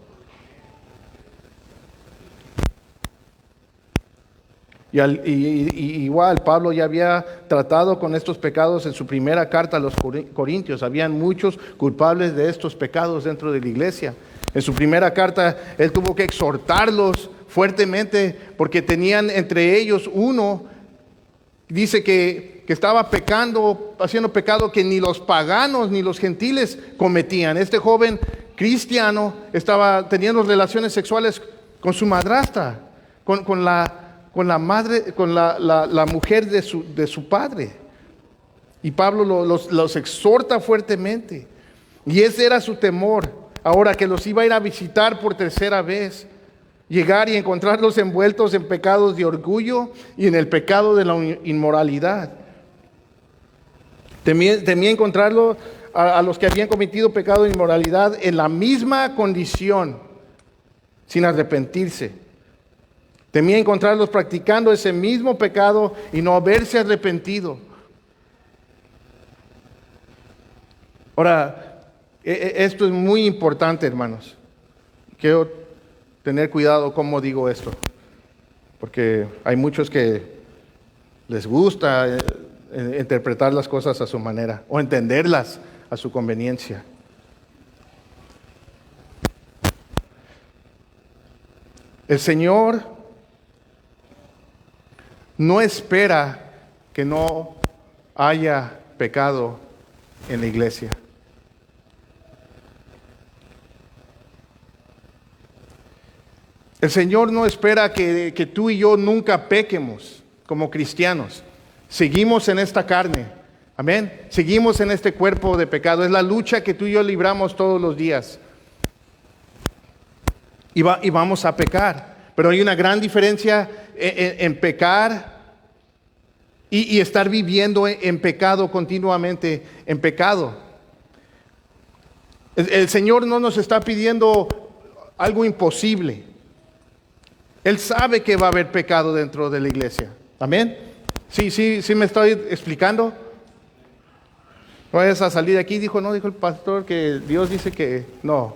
Y igual, Pablo ya había tratado con estos pecados en su primera carta a los Corintios. Habían muchos culpables de estos pecados dentro de la iglesia. En su primera carta, él tuvo que exhortarlos fuertemente porque tenían entre ellos uno, dice que estaba pecando, haciendo pecado que ni los paganos ni los gentiles cometían. Este joven cristiano estaba teniendo relaciones sexuales con su madrastra, con la madre, con la mujer de su padre. Y Pablo los exhorta fuertemente. Y ese era su temor. Ahora que los iba a ir a visitar por tercera vez, llegar y encontrarlos envueltos en pecados de orgullo y en el pecado de la inmoralidad. Temía encontrarlo a los que habían cometido pecado de inmoralidad en la misma condición, sin arrepentirse. Temía encontrarlos practicando ese mismo pecado y no haberse arrepentido. Ahora, esto es muy importante, hermanos. Quiero tener cuidado cómo digo esto, porque hay muchos que les gusta interpretar las cosas a su manera o entenderlas a su conveniencia. El Señor no espera que no haya pecado en la iglesia. El Señor no espera que tú y yo nunca pequemos como cristianos. Seguimos en esta carne, amén. Seguimos en este cuerpo de pecado. Es la lucha que tú y yo libramos todos los días. Y vamos a pecar. Pero hay una gran diferencia en pecar y estar viviendo en pecado continuamente, en pecado. El Señor no nos está pidiendo algo imposible. Él sabe que va a haber pecado dentro de la iglesia. Amén. Sí, me estoy explicando. No vayas a salir de aquí. Dijo el pastor que Dios dice que no.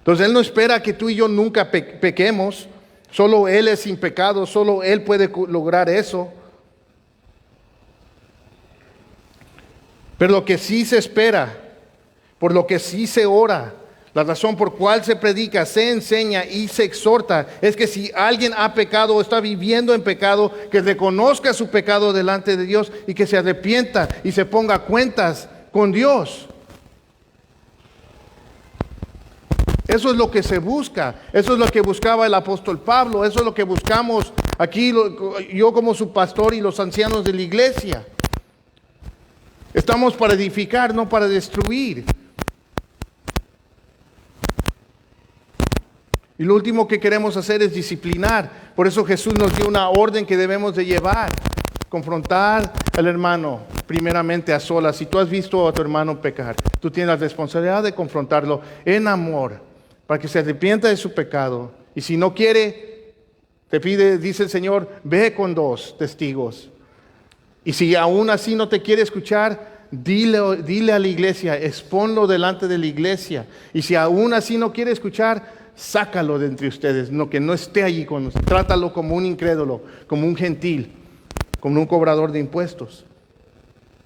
Entonces Él no espera que tú y yo nunca pequemos. Solo Él es sin pecado. Solo Él puede lograr eso. Pero lo que sí se espera, por lo que sí se ora, la razón por cual se predica, se enseña y se exhorta, es que si alguien ha pecado o está viviendo en pecado, que reconozca su pecado delante de Dios y que se arrepienta y se ponga a cuentas con Dios. Eso es lo que se busca. Eso es lo que buscaba el apóstol Pablo. Eso es lo que buscamos aquí, yo como su pastor y los ancianos de la iglesia. Estamos para edificar, no para destruir. Y lo último que queremos hacer es disciplinar. Por eso Jesús nos dio una orden que debemos de llevar. Confrontar al hermano, primeramente a solas. Si tú has visto a tu hermano pecar, tú tienes la responsabilidad de confrontarlo en amor, para que se arrepienta de su pecado. Y si no quiere, dice el Señor, ve con 2 testigos. Y si aún así no te quiere escuchar, dile a la iglesia, exponlo delante de la iglesia. Y si aún así no quiere escuchar, sácalo de entre ustedes, que no esté allí con nosotros. Trátalo como un incrédulo, como un gentil, como un cobrador de impuestos.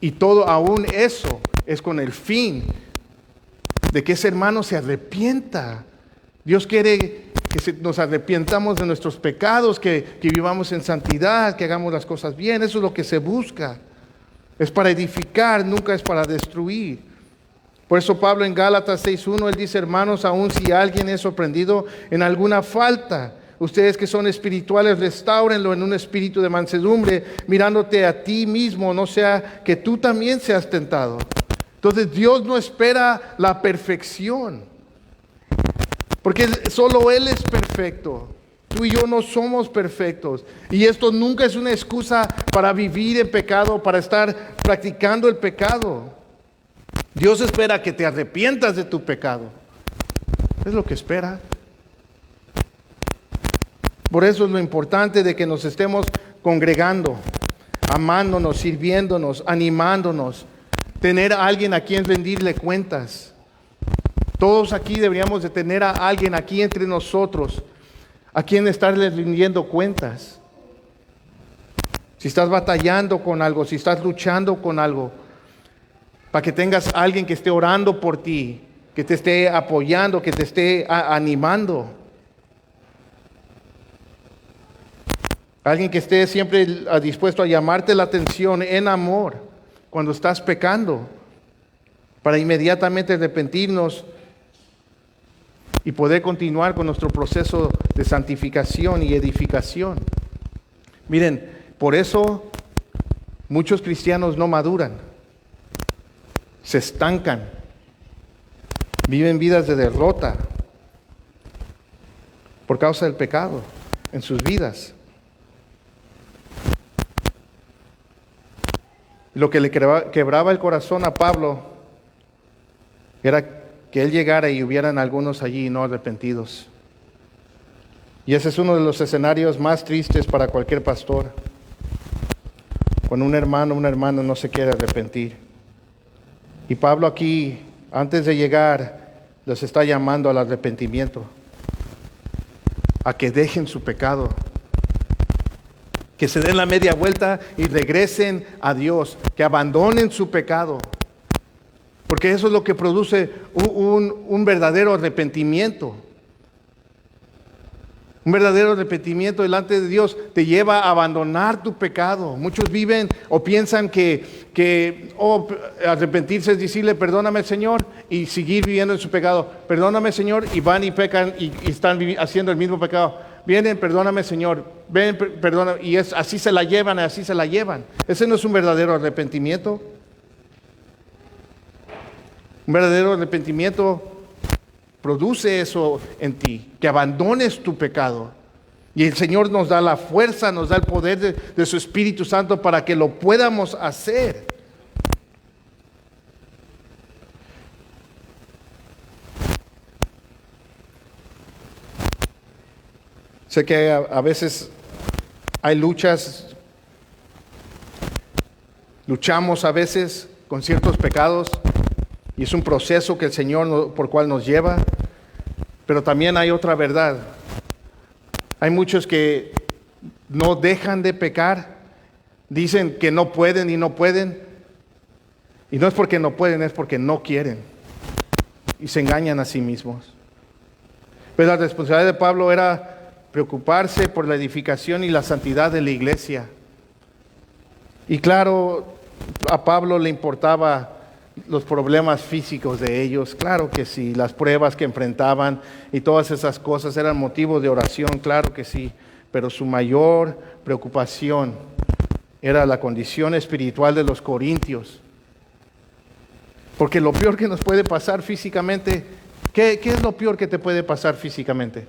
Y todo aún eso es con el fin de que ese hermano se arrepienta. Dios quiere que nos arrepientamos de nuestros pecados, que vivamos en santidad, que hagamos las cosas bien. Eso es lo que se busca. Es para edificar, nunca es para destruir. Por eso Pablo en Gálatas 6:1, él dice, hermanos, aun si alguien es sorprendido en alguna falta, ustedes que son espirituales, restáurenlo en un espíritu de mansedumbre, mirándote a ti mismo, no sea que tú también seas tentado. Entonces Dios no espera la perfección, porque solo Él es perfecto. Tú y yo no somos perfectos. Y esto nunca es una excusa para vivir en pecado, para estar practicando el pecado. Dios espera que te arrepientas de tu pecado. Es lo que espera. Por eso es lo importante de que nos estemos congregando, amándonos, sirviéndonos, animándonos, tener a alguien a quien rendirle cuentas. Todos aquí deberíamos de tener a alguien aquí entre nosotros a quien estarles rindiendo cuentas. Si estás batallando con algo, si estás luchando con algo, para que tengas a alguien que esté orando por ti, que te esté apoyando, que te esté animando. Alguien que esté siempre dispuesto a llamarte la atención en amor cuando estás pecando, para inmediatamente arrepentirnos y poder continuar con nuestro proceso de santificación y edificación. Miren, por eso muchos cristianos no maduran, se estancan, viven vidas de derrota por causa del pecado en sus vidas. Lo que le quebraba el corazón a Pablo era que él llegara y hubieran algunos allí no arrepentidos. Y ese es uno de los escenarios más tristes para cualquier pastor, cuando un hermano o una hermana no se quiere arrepentir. Y Pablo aquí, antes de llegar, los está llamando al arrepentimiento, a que dejen su pecado, que se den la media vuelta y regresen a Dios, que abandonen su pecado. Porque eso es lo que produce un verdadero arrepentimiento. Un verdadero arrepentimiento delante de Dios te lleva a abandonar tu pecado. Muchos viven o piensan que arrepentirse es decirle perdóname Señor y seguir viviendo en su pecado. Perdóname Señor, y van y pecan y están haciendo el mismo pecado. Vienen, perdóname Señor, ven, perdóname, y así se la llevan, así se la llevan. Ese no es un verdadero arrepentimiento. Un verdadero arrepentimiento produce eso en ti, que abandones tu pecado. Y el Señor nos da la fuerza, nos da el poder de su Espíritu Santo para que lo podamos hacer. Sé que a veces hay luchamos a veces con ciertos pecados, y es un proceso que el Señor por cual nos lleva, pero también hay otra verdad. Hay muchos que no dejan de pecar, dicen que no pueden y no pueden, y no es porque no pueden, es porque no quieren, y se engañan a sí mismos. Pero la responsabilidad de Pablo era preocuparse por la edificación y la santidad de la iglesia. Y claro, a Pablo le importaba los problemas físicos de ellos, claro que sí, las pruebas que enfrentaban y todas esas cosas eran motivo de oración, claro que sí, pero su mayor preocupación era la condición espiritual de los corintios. Porque lo peor que nos puede pasar físicamente, ¿qué es lo peor que te puede pasar físicamente?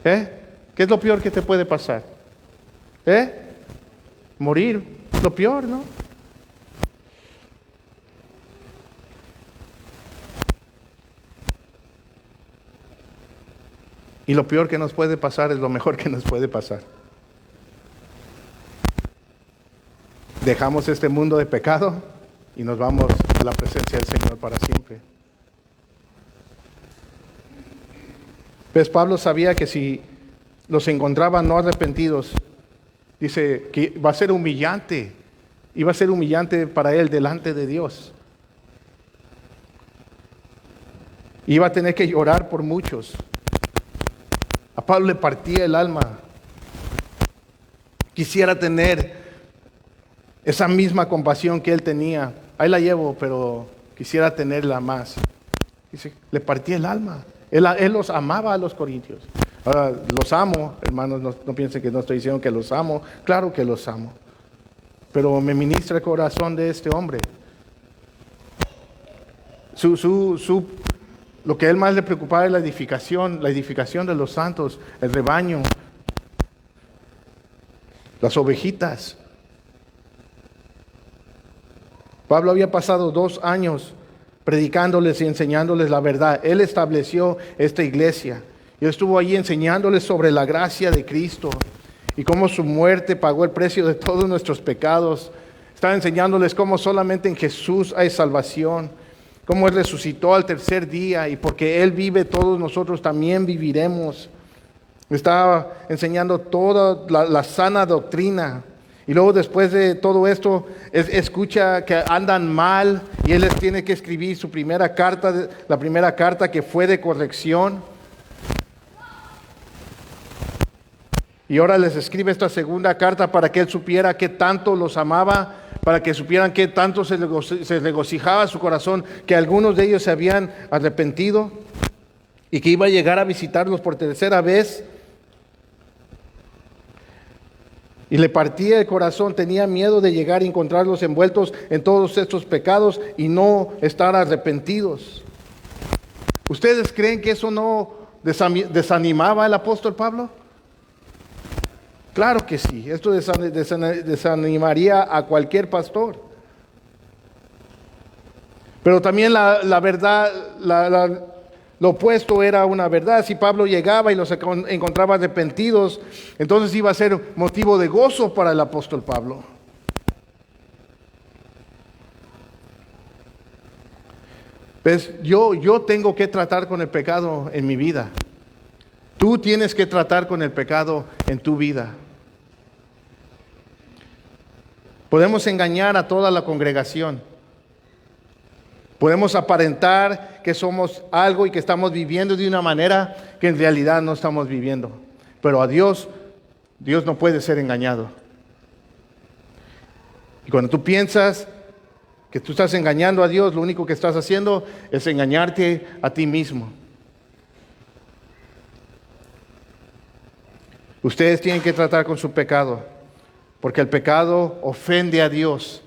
¿Qué es lo peor que te puede pasar? Morir, lo peor, ¿no? Y lo peor que nos puede pasar es lo mejor que nos puede pasar. Dejamos este mundo de pecado y nos vamos a la presencia del Señor para siempre. Pues Pablo sabía que si los encontraban no arrepentidos, dice que va a ser humillante, iba a ser humillante para él delante de Dios. Iba a tener que llorar por muchos. A Pablo le partía el alma. Quisiera tener esa misma compasión que él tenía. Ahí la llevo, pero quisiera tenerla más. Dice, le partía el alma. Él los amaba a los corintios. Ahora, los amo, hermanos, no piensen que no estoy diciendo que los amo. Claro que los amo. Pero me ministra el corazón de este hombre. Lo que a él más le preocupaba es la edificación de los santos, el rebaño, las ovejitas. Pablo había pasado 2 años predicándoles y enseñándoles la verdad. Él estableció esta iglesia. Él estuvo allí enseñándoles sobre la gracia de Cristo y cómo su muerte pagó el precio de todos nuestros pecados. Estaba enseñándoles cómo solamente en Jesús hay salvación. cómo Él resucitó al tercer día y porque Él vive, todos nosotros también viviremos. Está enseñando toda la sana doctrina. Y luego después de todo esto, escucha que andan mal y Él les tiene que escribir su primera carta, la primera carta que fue de corrección. Y ahora les escribe esta segunda carta para que Él supiera qué tanto los amaba, para que supieran qué tanto se regocijaba su corazón, que algunos de ellos se habían arrepentido y que iba a llegar a visitarlos por tercera vez. Y le partía el corazón, tenía miedo de llegar y encontrarlos envueltos en todos estos pecados y no estar arrepentidos. ¿Ustedes creen que eso no desanimaba al apóstol Pablo? Claro que sí, esto desanimaría a cualquier pastor. Pero también la verdad, lo opuesto era una verdad. Si Pablo llegaba y los encontraba arrepentidos, entonces iba a ser motivo de gozo para el apóstol Pablo. ¿Ves? Yo tengo que tratar con el pecado en mi vida. Tú tienes que tratar con el pecado en tu vida. Podemos engañar a toda la congregación. Podemos aparentar que somos algo y que estamos viviendo de una manera que en realidad no estamos viviendo. Pero a Dios no puede ser engañado. Y cuando tú piensas que tú estás engañando a Dios, lo único que estás haciendo es engañarte a ti mismo. Ustedes tienen que tratar con su pecado, porque el pecado ofende a Dios.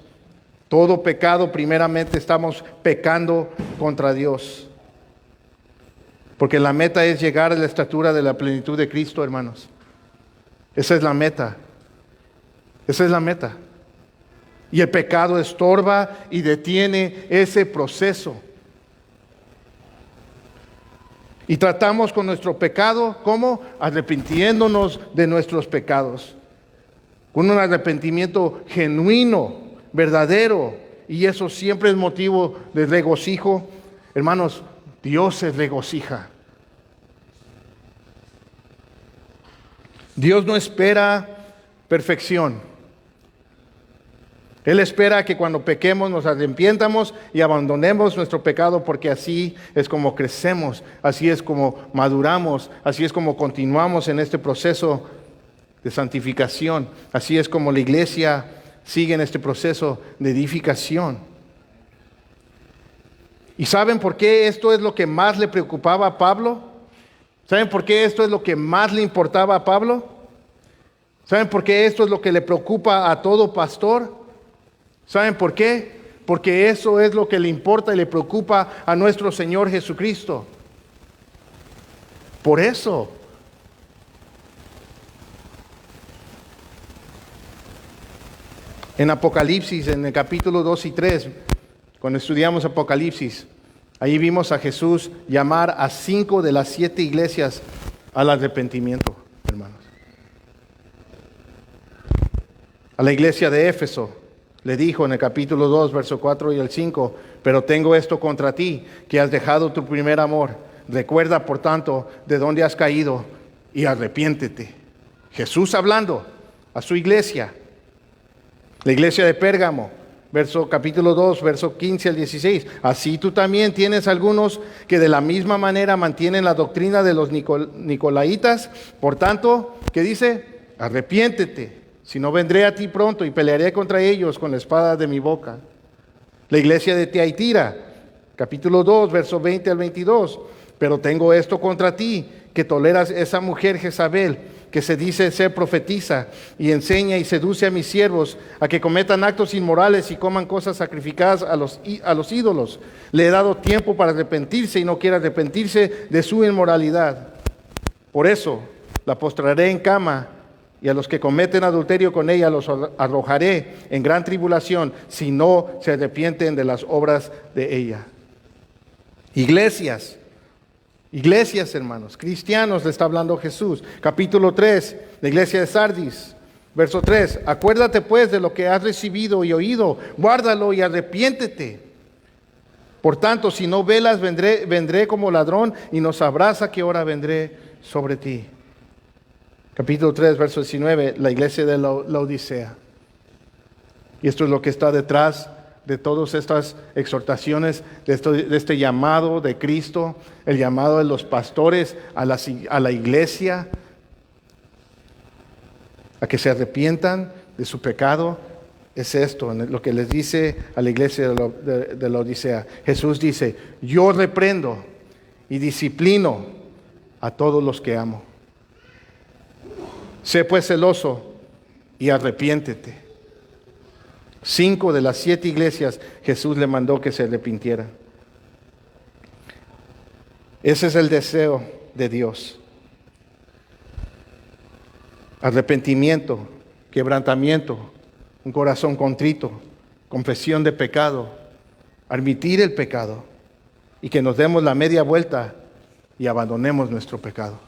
Todo pecado, primeramente, estamos pecando contra Dios. Porque la meta es llegar a la estatura de la plenitud de Cristo, hermanos. Esa es la meta. Esa es la meta. Y el pecado estorba y detiene ese proceso. Y tratamos con nuestro pecado, ¿cómo? Arrepintiéndonos de nuestros pecados. Con un arrepentimiento genuino, verdadero. Y eso siempre es motivo de regocijo. Hermanos, Dios se regocija. Dios no espera perfección. Él espera que cuando pequemos nos arrepientamos y abandonemos nuestro pecado, porque así es como crecemos, así es como maduramos, así es como continuamos en este proceso de santificación, así es como la iglesia sigue en este proceso de edificación. ¿Y saben por qué esto es lo que más le preocupaba a Pablo? ¿Saben por qué esto es lo que más le importaba a Pablo? ¿Saben por qué esto es lo que le preocupa a todo pastor? ¿Saben por qué? Porque eso es lo que le importa y le preocupa a nuestro Señor Jesucristo. Por eso. En Apocalipsis, en el capítulo 2 y 3, cuando estudiamos Apocalipsis, ahí vimos a Jesús llamar a 5 de las 7 iglesias al arrepentimiento, hermanos. A la iglesia de Éfeso le dijo en el capítulo 2, verso 4 y el 5, pero tengo esto contra ti, que has dejado tu primer amor. Recuerda, por tanto, de dónde has caído y arrepiéntete. Jesús hablando a su iglesia. La iglesia de Pérgamo, capítulo 2, verso 15 al 16. Así tú también tienes algunos que de la misma manera mantienen la doctrina de los nicolaitas. Por tanto, ¿qué dice? Arrepiéntete. Si no, vendré a ti pronto y pelearé contra ellos con la espada de mi boca. La iglesia de Tiatira, capítulo 2, verso 20 al 22. Pero tengo esto contra ti, que toleras esa mujer Jezabel, que se dice ser profetiza, y enseña y seduce a mis siervos a que cometan actos inmorales y coman cosas sacrificadas a los ídolos. Le he dado tiempo para arrepentirse y no quiere arrepentirse de su inmoralidad. Por eso la postraré en cama, y a los que cometen adulterio con ella los arrojaré en gran tribulación, si no se arrepienten de las obras de ella. Iglesias, hermanos, cristianos, le está hablando Jesús. Capítulo 3, la iglesia de Sardis, verso 3. Acuérdate pues de lo que has recibido y oído, guárdalo y arrepiéntete. Por tanto, si no velas, vendré como ladrón, y no sabrás a qué hora vendré sobre ti. Capítulo 3, verso 19, la iglesia de la Odisea. Y esto es lo que está detrás de todas estas exhortaciones, de este llamado de Cristo, el llamado de los pastores a la iglesia, a que se arrepientan de su pecado. Es esto, lo que les dice a la iglesia de la Odisea. Jesús dice, yo reprendo y disciplino a todos los que amo. Sé pues celoso y arrepiéntete. 5 de las 7 iglesias Jesús le mandó que se arrepintieran. Ese es el deseo de Dios. Arrepentimiento, quebrantamiento, un corazón contrito, confesión de pecado, admitir el pecado y que nos demos la media vuelta y abandonemos nuestro pecado.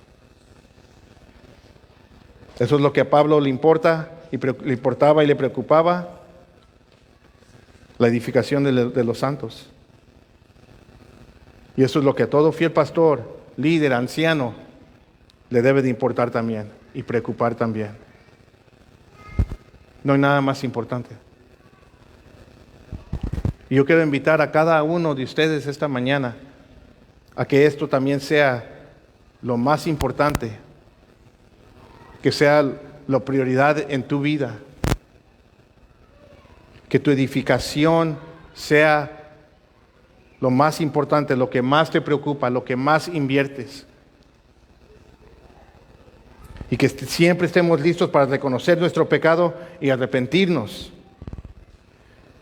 Eso es lo que a Pablo le importaba y le preocupaba. La edificación de los santos. Y eso es lo que a todo fiel pastor, líder, anciano, le debe de importar también y preocupar también. No hay nada más importante. Y yo quiero invitar a cada uno de ustedes esta mañana a que esto también sea lo más importante, que sea la prioridad en tu vida. Que tu edificación sea lo más importante, lo que más te preocupa, lo que más inviertes. Y que siempre estemos listos para reconocer nuestro pecado y arrepentirnos.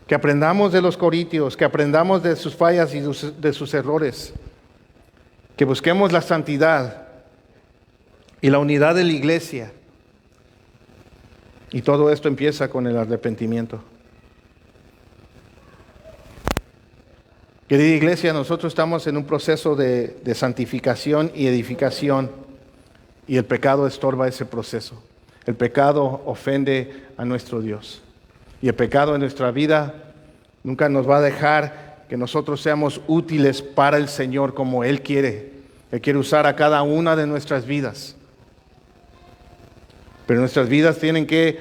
Que aprendamos de los corintios, que aprendamos de sus fallas y de sus errores. Que busquemos la santidad y la unidad de la iglesia. Y todo esto empieza con el arrepentimiento. Querida iglesia, nosotros estamos en un proceso de santificación y edificación, y el pecado estorba ese proceso. El pecado ofende a nuestro Dios. Y el pecado en nuestra vida nunca nos va a dejar que nosotros seamos útiles para el Señor como Él quiere. Él quiere usar a cada una de nuestras vidas. Pero nuestras vidas tienen que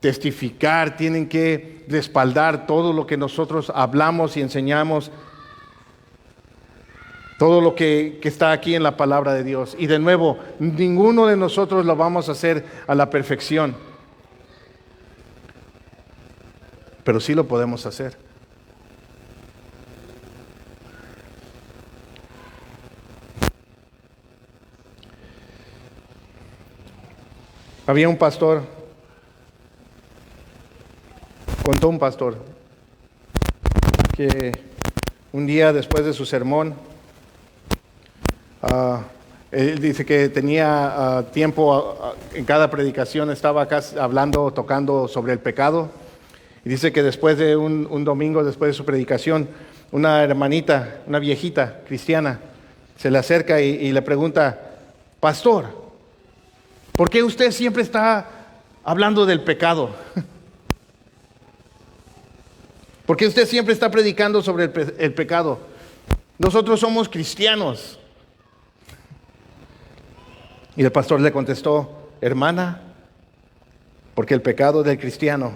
testificar, tienen que respaldar todo lo que nosotros hablamos y enseñamos, todo lo que está aquí en la palabra de Dios. Y de nuevo, ninguno de nosotros lo vamos a hacer a la perfección, pero sí lo podemos hacer. Había un pastor, contó un pastor, que un día después de su sermón, él dice que tenía tiempo, en cada predicación estaba acá hablando, tocando sobre el pecado. Y dice que después de un domingo, después de su predicación, una hermanita, una viejita cristiana, se le acerca y le pregunta, pastor, ¿por qué usted siempre está hablando del pecado? ¿Por qué usted siempre está predicando sobre el pecado? Nosotros somos cristianos. Y el pastor le contestó, hermana, porque el pecado del cristiano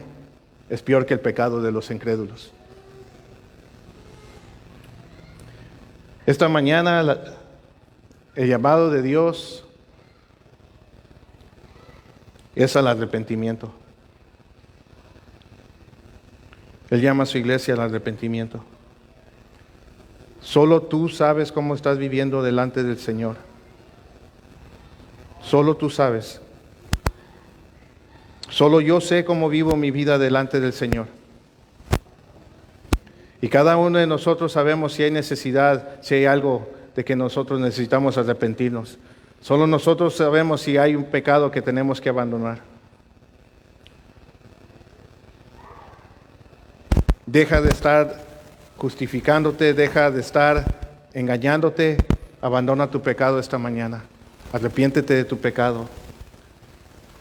es peor que el pecado de los incrédulos. Esta mañana el llamado de Dios es al arrepentimiento. Él llama a su iglesia al arrepentimiento. Solo tú sabes cómo estás viviendo delante del Señor. Solo tú sabes. Solo yo sé cómo vivo mi vida delante del Señor. Y cada uno de nosotros sabemos si hay necesidad, si hay algo de que nosotros necesitamos arrepentirnos. Solo nosotros sabemos si hay un pecado que tenemos que abandonar. Deja de estar justificándote, deja de estar engañándote, abandona tu pecado esta mañana. Arrepiéntete de tu pecado,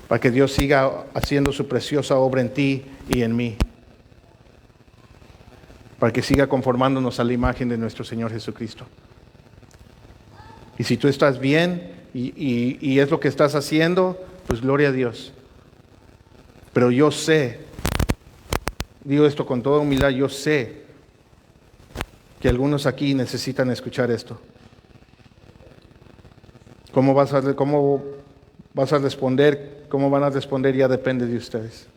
para que Dios siga haciendo su preciosa obra en ti y en mí. para que siga conformándonos a la imagen de nuestro Señor Jesucristo. Y si tú estás bien y es lo que estás haciendo, pues gloria a Dios. Pero yo sé, digo esto con toda humildad, yo sé que algunos aquí necesitan escuchar esto. ¿Cómo vas a responder? ¿Cómo van a responder? Ya depende de ustedes.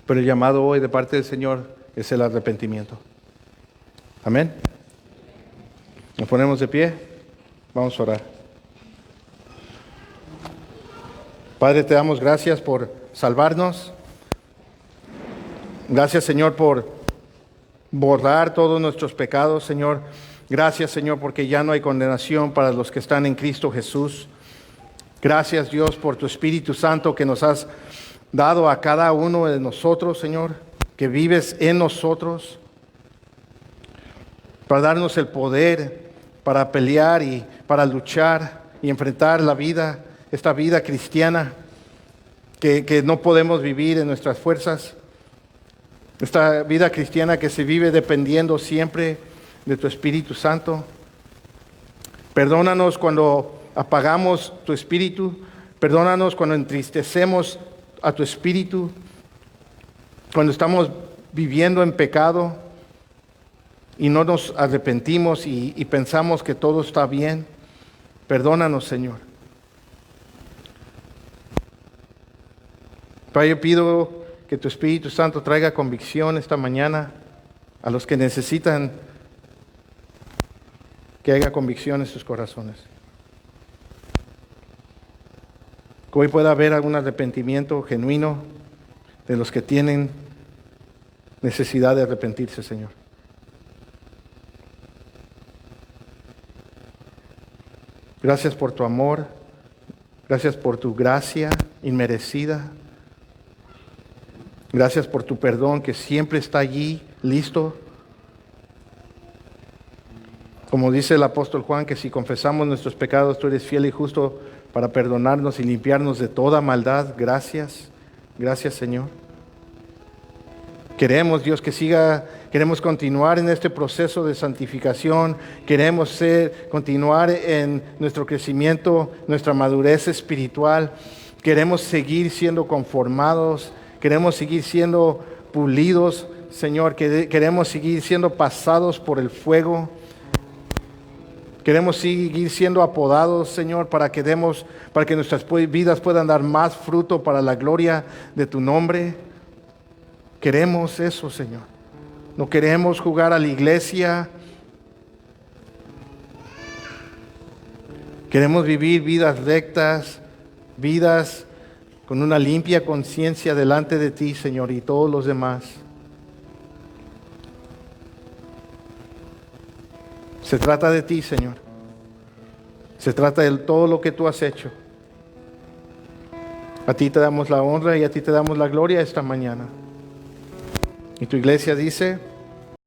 Pero el llamado hoy de parte del Señor es el arrepentimiento. Amén. Nos ponemos de pie. Vamos a orar. Padre, te damos gracias por salvarnos. Gracias, Señor, por borrar todos nuestros pecados, Señor. Gracias, Señor, porque ya no hay condenación para los que están en Cristo Jesús. Gracias, Dios, por tu Espíritu Santo que nos has dado a cada uno de nosotros, Señor, que vives en nosotros, para darnos el poder, para pelear y para luchar y enfrentar la vida, esta vida cristiana que no podemos vivir en nuestras fuerzas, esta vida cristiana que se vive dependiendo siempre de tu Espíritu Santo. Perdónanos cuando apagamos tu Espíritu, perdónanos cuando entristecemos a tu Espíritu, cuando estamos viviendo en pecado y no nos arrepentimos y pensamos que todo está bien. Perdónanos, Señor. Padre, yo pido que tu Espíritu Santo traiga convicción esta mañana a los que necesitan que haya convicción en sus corazones. Que hoy pueda haber algún arrepentimiento genuino de los que tienen necesidad de arrepentirse, Señor. Gracias por tu amor, gracias por tu gracia inmerecida, gracias por tu perdón que siempre está allí, listo. Como dice el apóstol Juan, que si confesamos nuestros pecados, tú eres fiel y justo para perdonarnos y limpiarnos de toda maldad. Gracias, gracias, Señor. Queremos, Dios, queremos continuar en este proceso de santificación, queremos continuar en nuestro crecimiento, nuestra madurez espiritual, queremos seguir siendo conformados, queremos seguir siendo pulidos, Señor, queremos seguir siendo pasados por el fuego. Queremos seguir siendo apodados, Señor, para que nuestras vidas puedan dar más fruto para la gloria de tu nombre. Queremos eso, Señor. No queremos jugar a la iglesia. Queremos vivir vidas rectas, vidas con una limpia conciencia delante de ti, Señor, y todos los demás. Se trata de ti, Señor. Se trata de todo lo que tú has hecho. A ti te damos la honra y a ti te damos la gloria esta mañana. Y tu iglesia dice...